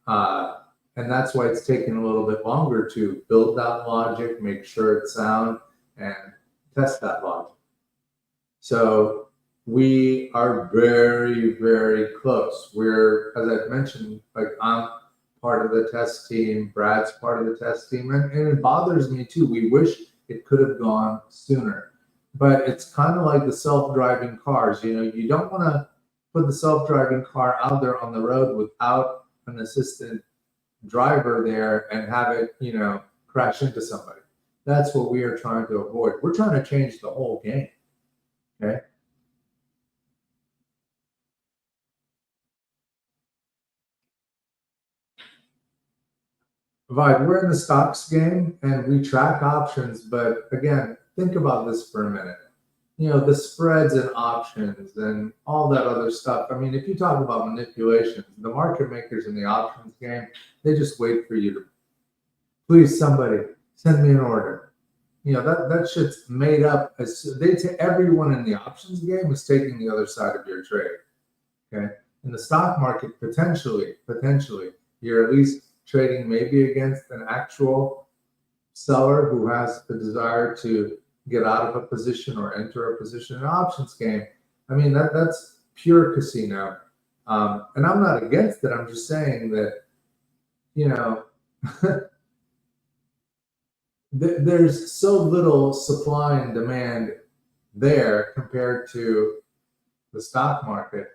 A: And that's why it's taking a little bit longer to build that logic, make sure it's sound, and test that logic. So we are very, very close. We're, as I've mentioned, like I'm part of the test team, Brad's part of the test team, and it bothers me too. We wish it could have gone sooner. But it's kind of like the self-driving cars. You know, you don't want to put the self-driving car out there on the road without an assistant driver there and have it, you know, crash into somebody. That's what we are trying to avoid. We're trying to change the whole game. Okay. Vibe, we're in the stocks game and we track options, but again, think about this for a minute. You know, the spreads and options and all that other stuff. I mean, if you talk about manipulations, the market makers in the options game, they just wait for you to, please, somebody, send me an order. You know, that shit's made up. Everyone in the options game is taking the other side of your trade. Okay. In the stock market, potentially, you're at least trading maybe against an actual seller who has the desire to get out of a position or enter a position in an options game. I mean, that's pure casino. And I'm not against it. I'm just saying that, you know, there's so little supply and demand there compared to the stock market.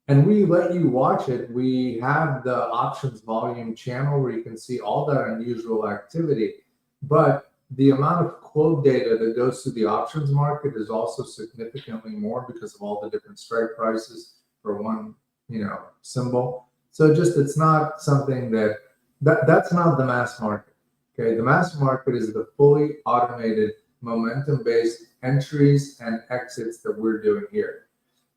A: And we let you watch it. We have the options volume channel where you can see all that unusual activity. But the amount of quote data that goes through the options market is also significantly more because of all the different strike prices for one, you know, symbol. So just it's not something that's not the mass market. Okay, the mass market is the fully automated momentum-based entries and exits that we're doing here.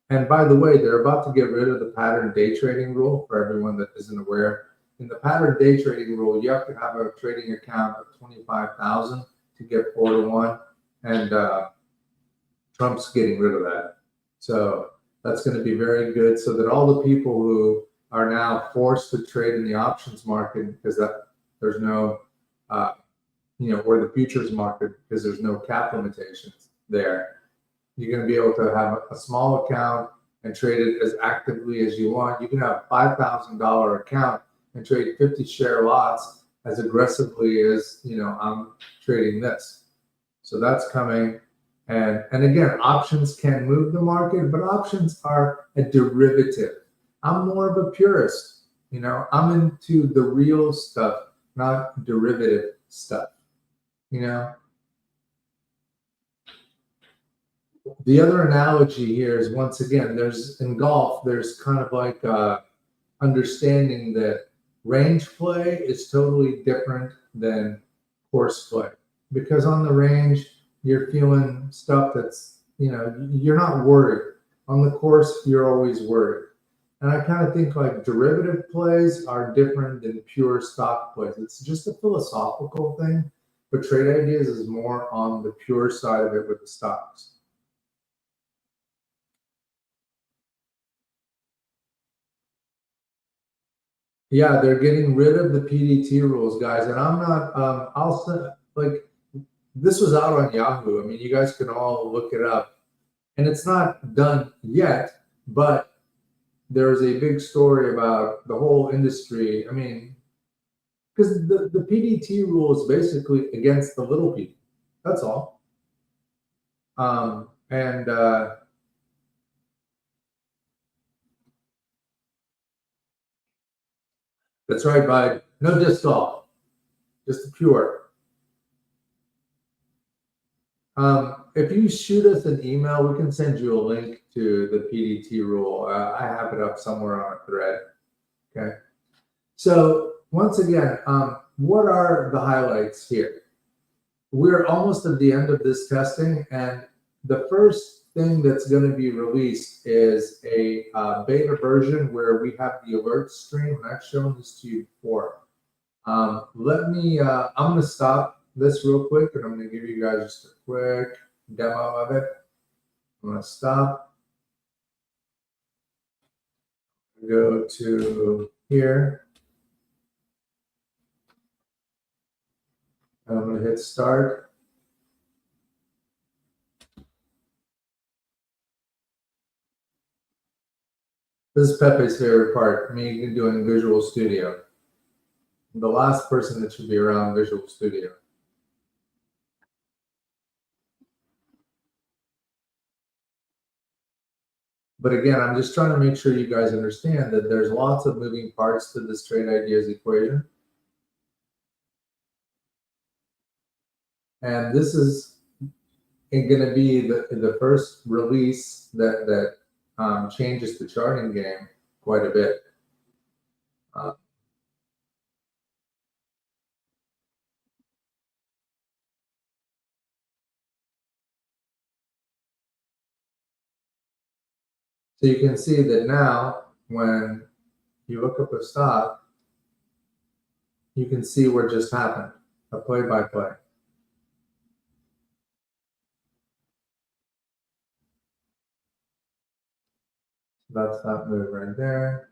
A: And by the way, they're about to get rid of the pattern day trading rule for everyone that isn't aware. In the pattern day trading rule, you have to have a trading account of 25,000 to get 4-to-1, and Trump's getting rid of that. So that's going to be very good, so that all the people who are now forced to trade in the options market because there's no, you know, or the futures market because there's no cap limitations there. You're going to be able to have a small account and trade it as actively as you want. You can have a $5,000 account and trade 50 share lots as aggressively as, you know, I'm trading this. So that's coming. And again, options can move the market, but options are a derivative. I'm more of a purist. You know, I'm into the real stuff, not derivative stuff, you know. The other analogy here is, once again, in golf, there's kind of like understanding that range play is totally different than course play. Because on the range, you're feeling stuff that's, you know, you're not worried. On the course, you're always worried. And I kind of think like derivative plays are different than pure stock plays. It's just a philosophical thing, but trade ideas is more on the pure side of it with the stocks. Yeah, they're getting rid of the PDT rules, guys. And I'm not, I'll say, like, this was out on Yahoo. I mean, you guys can all look it up. And it's not done yet, but there's a big story about the whole industry. I mean, because the PDT rule is basically against the little people. That's all. That's right, bud. No disc golf, just pure. If you shoot us an email, we can send you a link to the PDT rule. I have it up somewhere on a thread. Okay. So once again, what are the highlights here? We're almost at the end of this testing, and the first thing that's going to be released is a beta version where we have the alert stream, and I've shown this to you before. I'm going to stop this real quick, and I'm going to give you guys just a quick demo of it. I'm going to stop, go to here, and I'm going to hit start. This is Pepe's favorite part, me doing Visual Studio. The last person that should be around Visual Studio. But again, I'm just trying to make sure you guys understand that there's lots of moving parts to this trade ideas equation. And this is going to be the first release that changes the charting game quite a bit. So you can see that now when you look up a stock, you can see what just happened, a play-by-play. That's that move right there.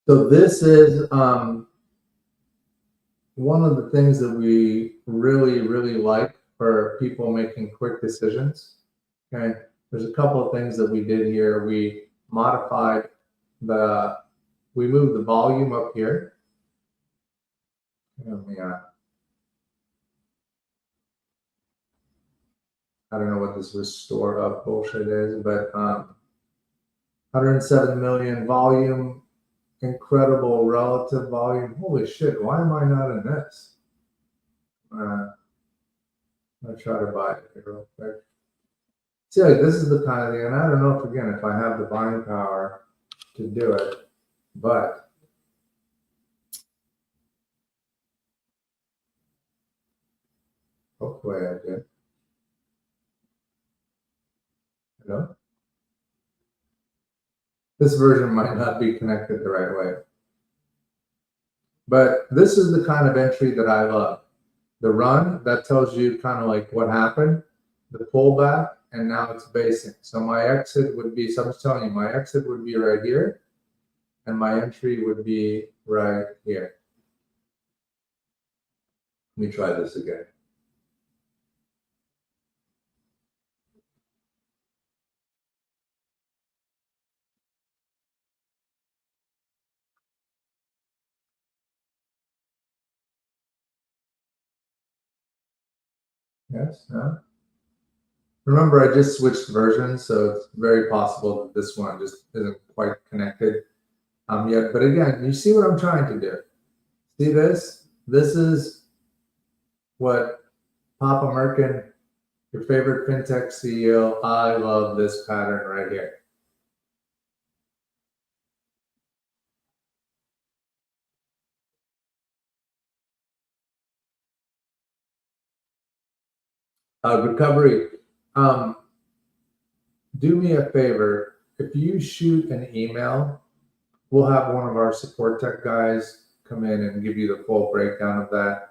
A: So this is one of the things that we really, really like for people making quick decisions. Okay, there's a couple of things that we did here. We modified we moved the volume up here. I don't know what this restore up bullshit is, but 107 million volume, incredible relative volume. Holy shit, why am I not in this? I'll try to buy it here real quick. See, like, this is the kind of thing, and I don't know if I have the buying power to do it, but hopefully I did. Hello? This version might not be connected the right way. But this is the kind of entry that I love. The run, that tells you kind of like what happened, the pullback, and now it's basing. So my exit would be, so I'm just telling you, my exit would be right here, and my entry would be right here. Let me try this again. Yes, no? Remember, I just switched versions, so it's very possible that this one just isn't quite connected yet. But again, you see what I'm trying to do. See this? This is what Papa Merkin, your favorite fintech CEO, I love this pattern right here. Recovery. Do me a favor. If you shoot an email, we'll have one of our support tech guys come in and give you the full breakdown of that.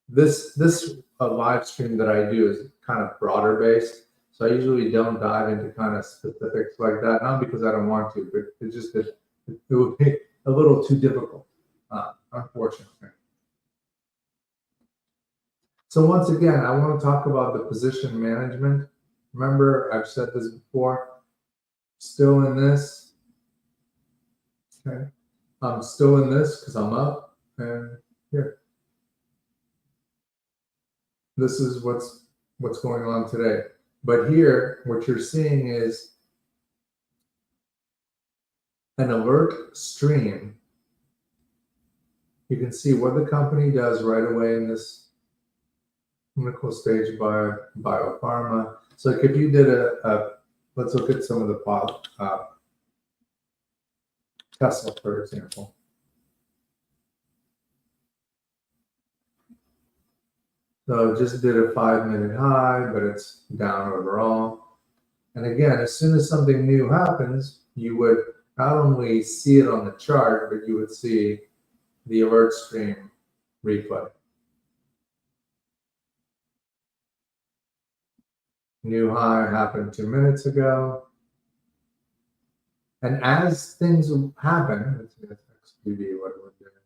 A: This live stream that I do is kind of broader based, so I usually don't dive into kind of specifics like that. Not because I don't want to, but it's just that it would be a little too difficult, unfortunately. So once again, I want to talk about the position management. Remember, I've said this before. Still in this. Okay. I'm still in this because I'm up, and here. This is what's going on today. But here, what you're seeing is an alert stream. You can see what the company does right away in this clinical stage biopharma. So like if you did let's look at some of the Tesla, for example. So just did a 5-minute high, but it's down overall. And again, as soon as something new happens, you would not only see it on the chart, but you would see the alert stream replay. New high happened 2 minutes ago. And as things happen, let's XBD, what we're doing.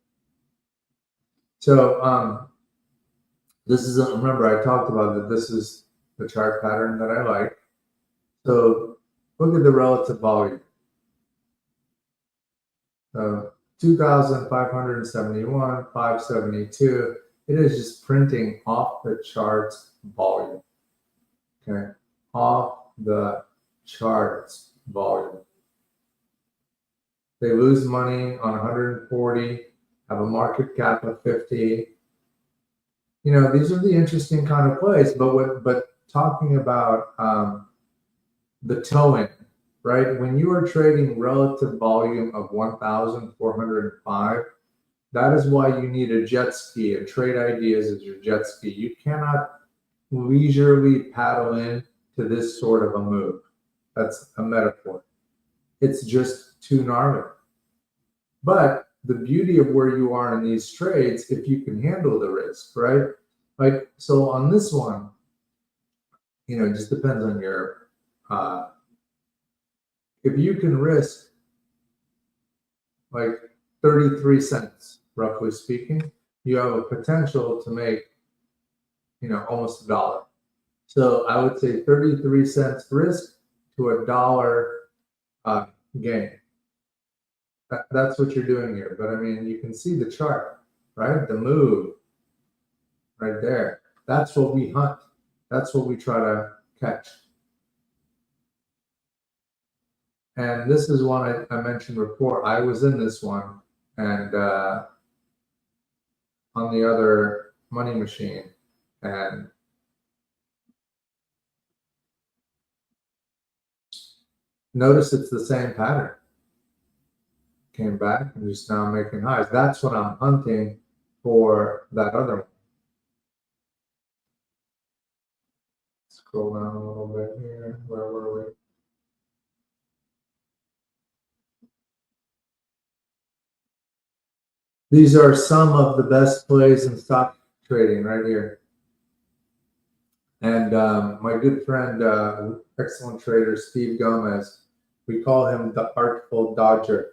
A: So this is, remember I talked about that this is the chart pattern that I like. So look at the relative volume. 2,571, 572. It is just printing off the charts volume. Okay, off the charts volume. They lose money on 140, have a market cap of 50. You know, these are the interesting kind of plays. But talking about the towing, right? When you are trading relative volume of 1,405, that is why you need a jet ski, and trade ideas as your jet ski. You cannot leisurely paddle in to this sort of a move. That's a metaphor. It's just too gnarly. But the beauty of where you are in these trades, if you can handle the risk, right? Like, so on this one, you know, it just depends on your, if you can risk like 33 cents, roughly speaking, you have a potential to make, you know, almost $1. So I would say 33 cents risk to $1 gain. That's what you're doing here. But I mean, you can see the chart, right? The move right there. That's what we hunt. That's what we try to catch. And this is one I mentioned before. I was in this one, and on the other money machine, and notice it's the same pattern. Came back and just now making highs. That's what I'm hunting for, that other one. Scroll down a little bit here. Where were we? These are some of the best plays in stock trading right here. And my good friend, excellent trader, Steve Gomez, we call him the Artful Dodger.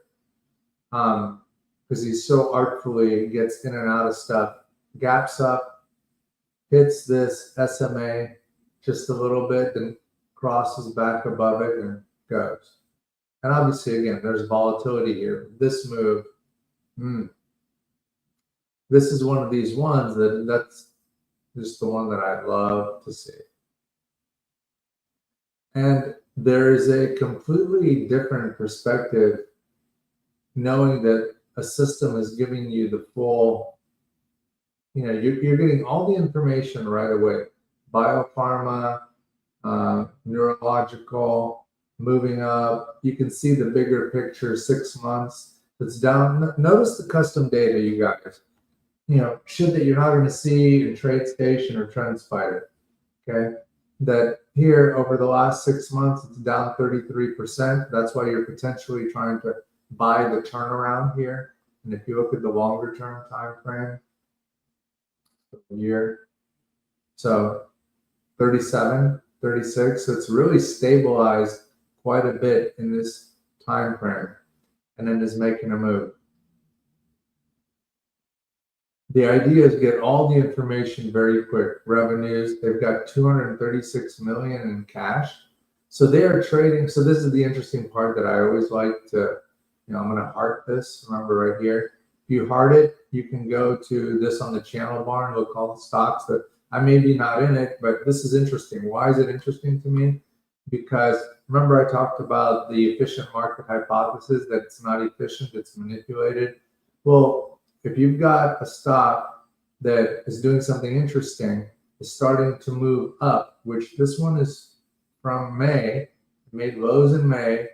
A: Because he's so artfully gets in and out of stuff, gaps up, hits this SMA just a little bit, then crosses back above it and goes. And obviously, again, there's volatility here. This move, this is one of these ones that's just the one that I love to see. And there is a completely different perspective knowing that a system is giving you the full, you know, you're getting all the information right away. Biopharma, neurological, moving up. You can see the bigger picture, 6 months. It's down. Notice the custom data, you guys. You know, shit that you're not going to see in TradeStation or TrendSpider. Okay, that here over the last 6 months, it's down 33%. That's why you're potentially trying to buy the turnaround here. And if you look at the longer term time frame, year, so 37, 36, so it's really stabilized quite a bit in this time frame, and then is making a move. The idea is get all the information very quick. Revenues, they've got 236 million in cash. So they are trading. So this is the interesting part that I always like to, you know, I'm going to heart this. Remember right here. If you heart it, you can go to this on the channel bar and look all the stocks that I may be not in it, but this is interesting. Why is it interesting to me? because remember I talked about the efficient market hypothesis, that it's not efficient, it's manipulated. Well, if you've got a stock that is doing something interesting, is starting to move up, which this one is from May, made lows in May,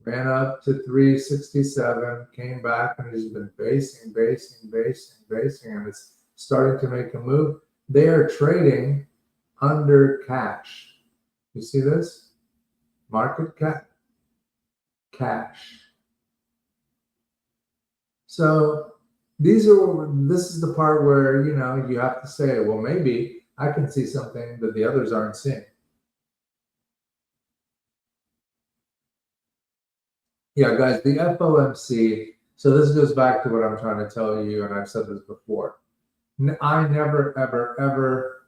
A: ran up to 367, came back and has been basing, and it's starting to make a move. They are trading under cash. You see this? Market cap, cash. So this is the part where, you know, you have to say, well, maybe I can see something that the others aren't seeing. Yeah, guys, the FOMC. So this goes back to what I'm trying to tell you, and I've said this before. I never, ever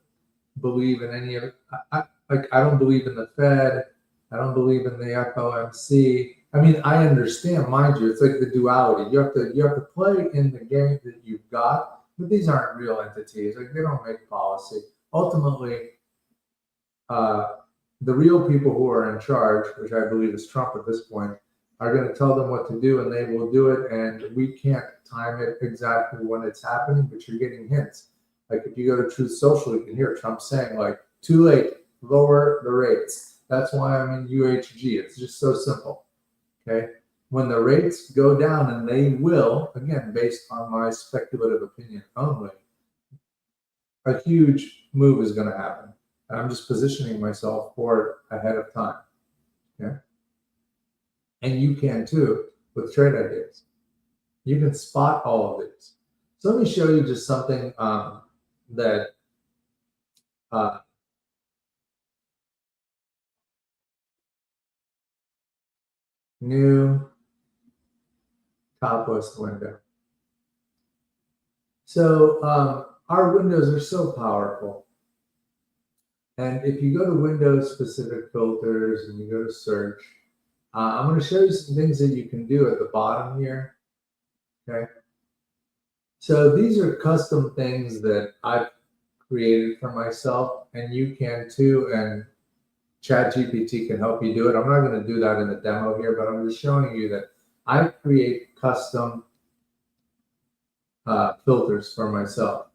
A: believe in any of it. I don't believe in the Fed. I don't believe in the FOMC. I mean, I understand, mind you, it's like the duality. You have to play in the game that you've got, but these aren't real entities. Like, they don't make policy. Ultimately, the real people who are in charge, which I believe is Trump at this point, are going to tell them what to do, and they will do it. And we can't time it exactly when it's happening, but you're getting hints. Like if you go to Truth Social, you can hear Trump saying, like, too late, lower the rates. That's why I'm in UHG. It's just so simple. Okay. When the rates go down, and they will, again, based on my speculative opinion only, a huge move is going to happen. And I'm just positioning myself for it ahead of time. Okay. And you can too with trade ideas. You can spot all of these. So let me show you just something that new top list window. So our windows are so powerful. And if you go to Windows specific filters and you go to search, I'm going to show you some things that you can do at the bottom here. Okay. So these are custom things that I've created for myself, and you can too. And ChatGPT can help you do it. I'm not going to do that in the demo here, but I'm just showing you that I create custom filters for myself.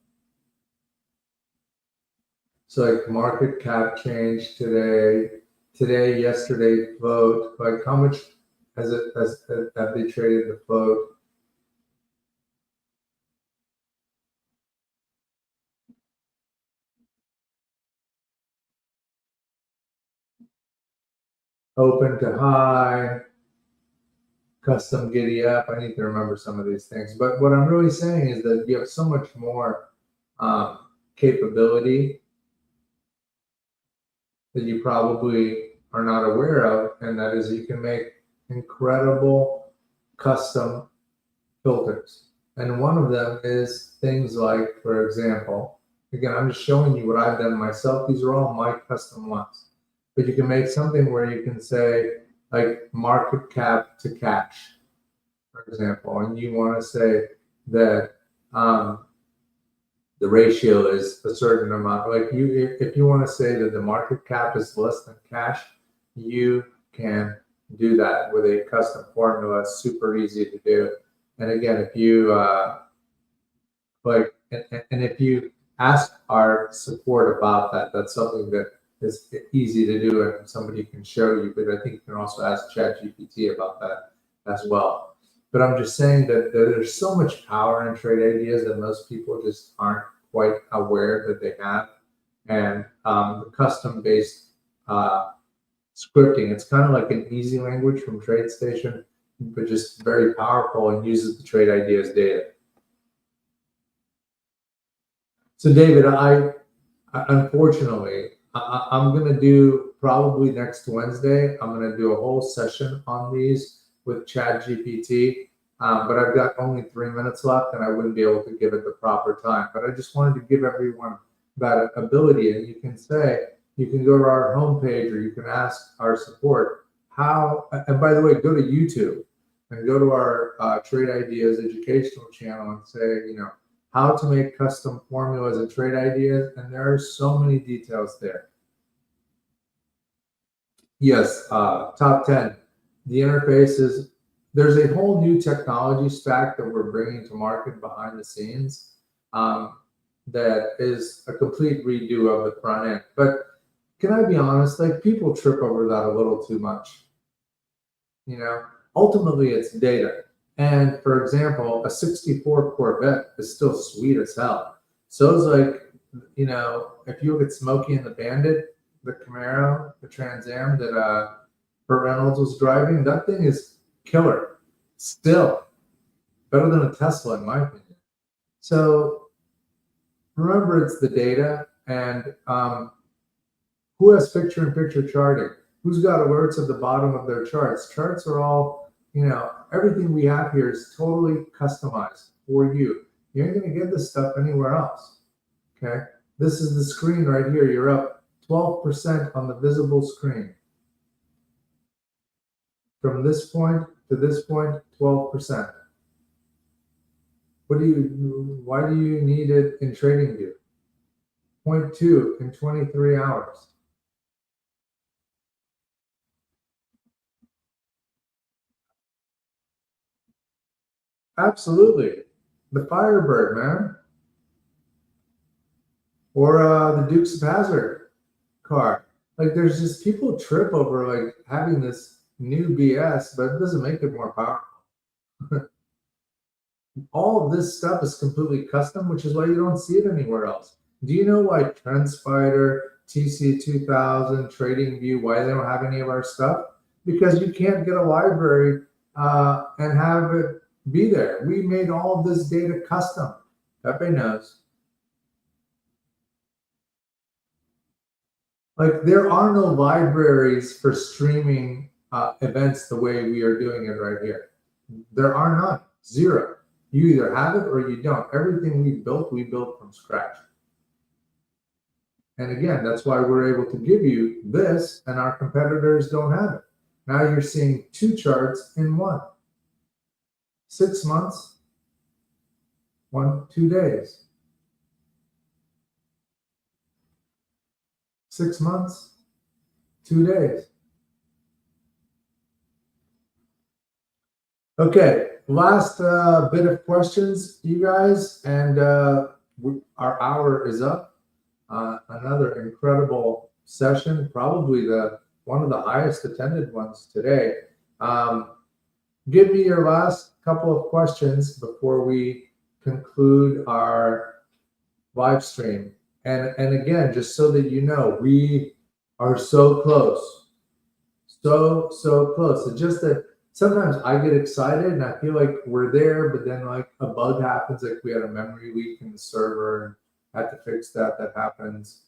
A: So like market cap change today, yesterday float, like how much have they traded the float? Open to high, custom giddy up. I need to remember some of these things. But what I'm really saying is that you have so much more capability that you probably are not aware of, and that is you can make incredible custom filters. And one of them is things like, for example, again, I'm just showing you what I've done myself. These are all my custom ones. But you can make something where you can say, like, market cap to cash, for example, and you want to say that the ratio is a certain amount. Like if you want to say that the market cap is less than cash, you can do that with a custom formula. It's super easy to do. And again, if you and if you ask our support about that, that's something that is easy to do and somebody can show you. But I think you can also ask ChatGPT about that as well. But I'm just saying that there's so much power in trade ideas that most people just aren't quite aware that they have. And the custom-based scripting, it's kind of like an easy language from TradeStation, but just very powerful and uses the trade ideas data. So David, unfortunately, I'm going to do probably next Wednesday, I'm going to do a whole session on these with ChatGPT, but I've got only 3 minutes left and I wouldn't be able to give it the proper time. But I just wanted to give everyone that ability, and you can say, you can go to our homepage or you can ask our support how, and by the way, go to YouTube and go to our Trade Ideas educational channel and say, you know, how to make custom formulas and trade ideas. And there are so many details there. Yes, top 10. The interfaces, there's a whole new technology stack that we're bringing to market behind the scenes, um, that is a complete redo of the front end. But can I be honest? Like, people trip over that a little too much. You know, ultimately it's data. And for example, a 64 Corvette is still sweet as hell. So it's like, if you look at Smokey and the Bandit, the Camaro, the Trans Am that Burt Reynolds was driving, that thing is killer. Still better than a Tesla, in my opinion. So remember, it's the data, and who has picture-in-picture charting? Who's got alerts at the bottom of their charts? Charts are all, everything we have here is totally customized for you. You ain't gonna get this stuff anywhere else. Okay, this is the screen right here. You're up 12% on the visible screen. From this point to this point, 12%. Why do you need it in TradingView? 0.2 in 23 hours. Absolutely. The Firebird, man. Or the Dukes of Hazzard car. Like, there's just people trip over like having this new BS, but it doesn't make it more powerful. All of this stuff is completely custom, which is why you don't see it anywhere else. Do you know why TrendSpider, TC2000, TradingView, why they don't have any of our stuff? Because you can't get a library and have it be there. We made all of this data custom. Pepe knows. Like, there are no libraries for streaming events the way we are doing it right here. There are none. Zero. You either have it or you don't. Everything we built from scratch. And again, that's why we're able to give you this, and our competitors don't have it. Now you're seeing two charts in one. 6 months, 2 days. 6 months, 2 days. Okay, last bit of questions, you guys, and our hour is up. Another incredible session, probably one of the highest attended ones today. Give me your last couple of questions before we conclude our live stream. And again, just so that you know, we are so close. So close. It's just that sometimes I get excited and I feel like we're there, but then like a bug happens, like we had a memory leak in the server and had to fix that. That happens.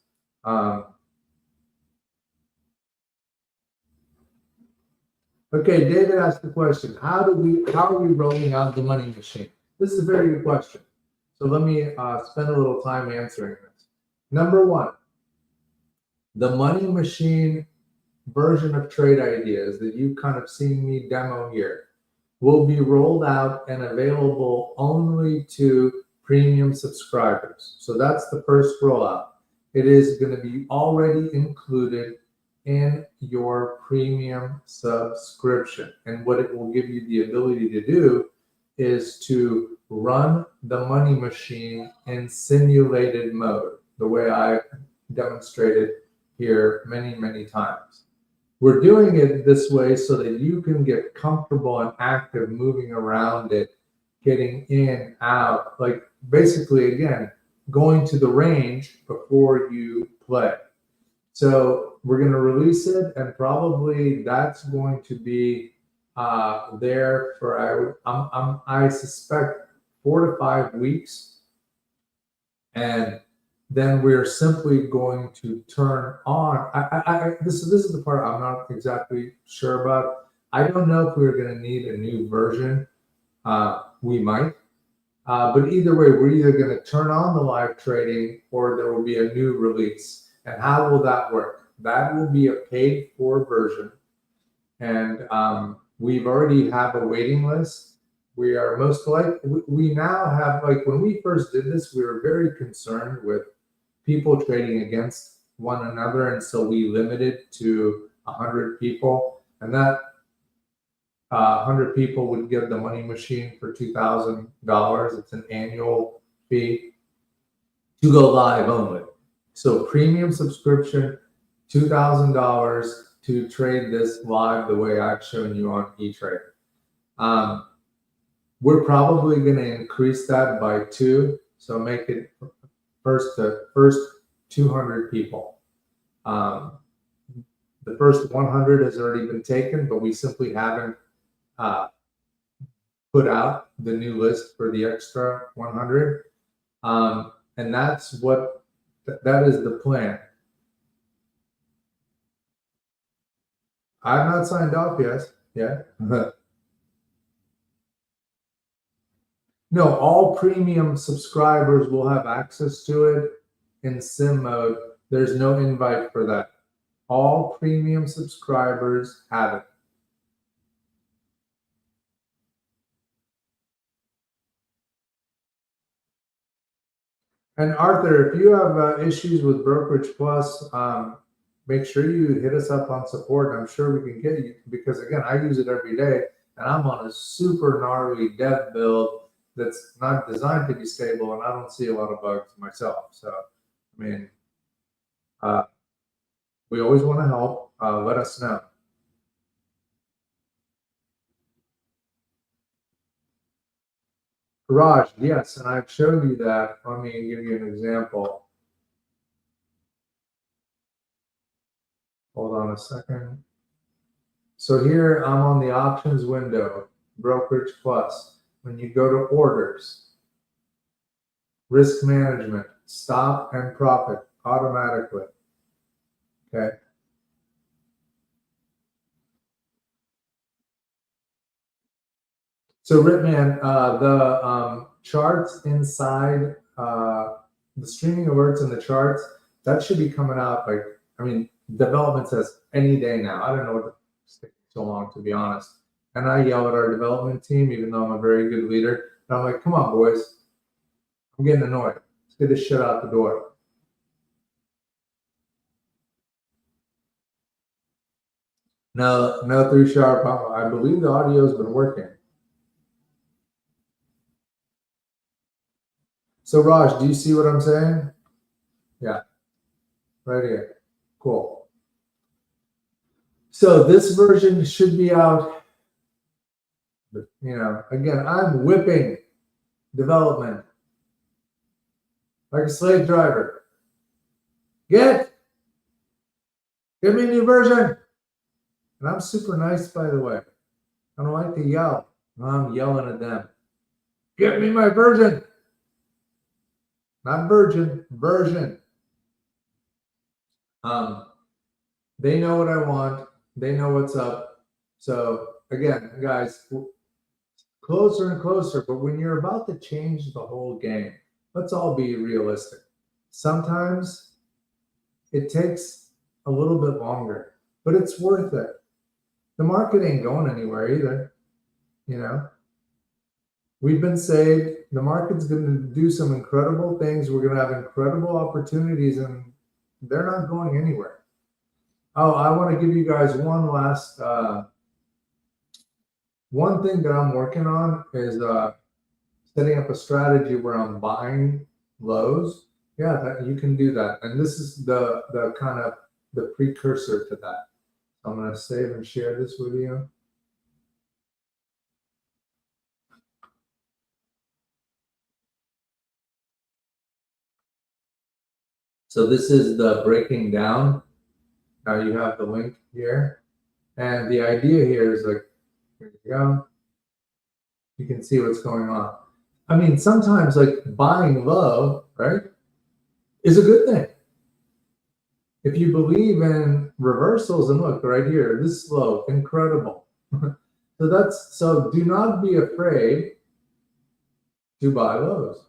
A: Okay, David asked the question: How are we rolling out the money machine? This is a very good question. So let me spend a little time answering this. Number one, the money machine version of trade ideas that you kind of seen me demo here will be rolled out and available only to premium subscribers. So that's the first rollout. It is going to be already included in your premium subscription. And what it will give you the ability to do is to run the money machine in simulated mode, the way I demonstrated here many times. We're doing it this way so that you can get comfortable and active moving around it, getting in, out, like basically, again, going to the range before you play. So we're going to release it, and probably that's going to be there for, I suspect, 4 to 5 weeks. And then we're simply going to turn on. This is the part I'm not exactly sure about. I don't know if we're going to need a new version. We might. But either way, we're either going to turn on the live trading or there will be a new release. And how will that work? That will be a paid for version. And we've already have a waiting list. We are most likely, we now have, like when we first did this, we were very concerned with people trading against one another. And so we limited to 100 people, and that 100 people would get the money machine for $2,000. It's an annual fee to go live only. So premium subscription, $2,000 to trade this live the way I've shown you on eTrade. We're probably going to increase that by 2, so make it first 200 people. The first 100 has already been taken, but we simply haven't put out the new list for the extra 100. And that's what, that is the plan. I've not signed off yet. Yeah. No, all premium subscribers will have access to it in sim mode. There's no invite for that. All premium subscribers have it. And Arthur, if you have issues with Brokerage Plus, make sure you hit us up on support. I'm sure we can get you, because again, I use it every day and I'm on a super gnarly dev build that's not designed to be stable, and I don't see a lot of bugs myself. So, I mean, we always want to help. Let us know. Raj, yes, and I've showed you that. Let me give you an example. Hold on a second. So here I'm on the options window, Brokerage Plus. When you go to orders, risk management, stop and profit automatically. Okay. So Ritman, the charts inside the streaming alerts and the charts, that should be coming out like, I mean, development says any day now. I don't know what it's taking so long, to be honest. And I yell at our development team, even though I'm a very good leader. And I'm like, come on, boys. I'm getting annoyed. Let's get this shit out the door. No, 3 sharp. I believe the audio's been working. So Raj, do you see what I'm saying? Yeah, right here. Cool. So this version should be out. You know, again, I'm whipping development like a slave driver. Get me a new version. And I'm super nice, by the way. I don't like to yell. I'm yelling at them. Get me my version. Not virgin, version. They know what I want. They know what's up. So again, guys, closer and closer. But when you're about to change the whole game, let's all be realistic. Sometimes it takes a little bit longer, but it's worth it. The market ain't going anywhere either. You know, we've been saved. The market's going to do some incredible things. We're going to have incredible opportunities, and they're not going anywhere. Oh, I want to give you guys one last, one thing that I'm working on is setting up a strategy where I'm buying lows. Yeah, you can do that. And this is the kind of the precursor to that. I'm going to save and share this with you. So this is the breaking down. Now you have the link here. And the idea here is like, here you go. You can see what's going on. I mean, sometimes like buying low, right, is a good thing. If you believe in reversals, and look right here, this is low, incredible. So do not be afraid to buy lows.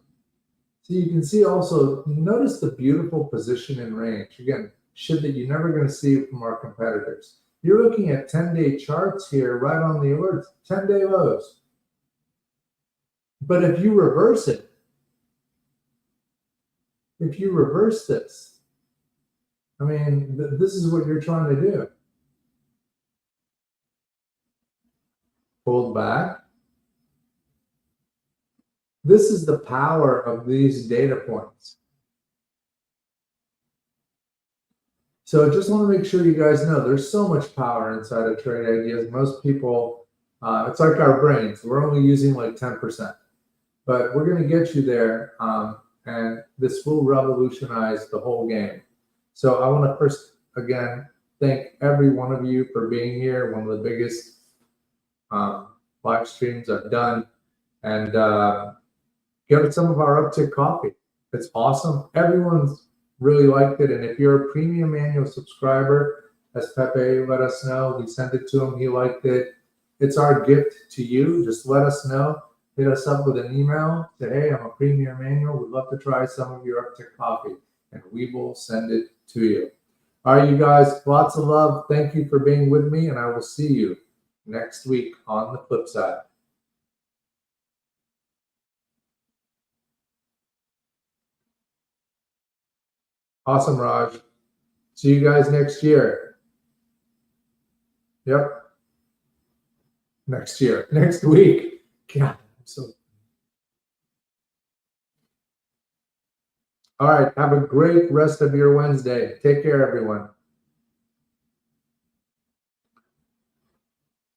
A: So you can see also, notice the beautiful position and range. Again, shit that you're never going to see from our competitors. You're looking at 10-day charts here, right on the alerts, 10-day lows. But if you reverse it, if you reverse this, I mean, this is what you're trying to do. pulled back. This is the power of these data points. So just want to make sure you guys know there's so much power inside of Trade Ideas. Most people, it's like our brains. We're only using like 10%. But we're going to get you there, and this will revolutionize the whole game. So I want to first, again, thank every one of you for being here. One of the biggest live streams I've done. And get some of our uptick coffee. It's awesome. Everyone's really liked it. And if you're a premium annual subscriber, as Pepe let us know, we sent it to him. He liked it. It's our gift to you. Just let us know. Hit us up with an email. Say, hey, I'm a premium annual. We'd love to try some of your uptick coffee. And we will send it to you. All right, you guys, lots of love. Thank you for being with me. And I will see you next week on the flip side. Awesome, Raj. See you guys next year. Yep. Next year. Next week. God, all right. Have a great rest of your Wednesday. Take care, everyone.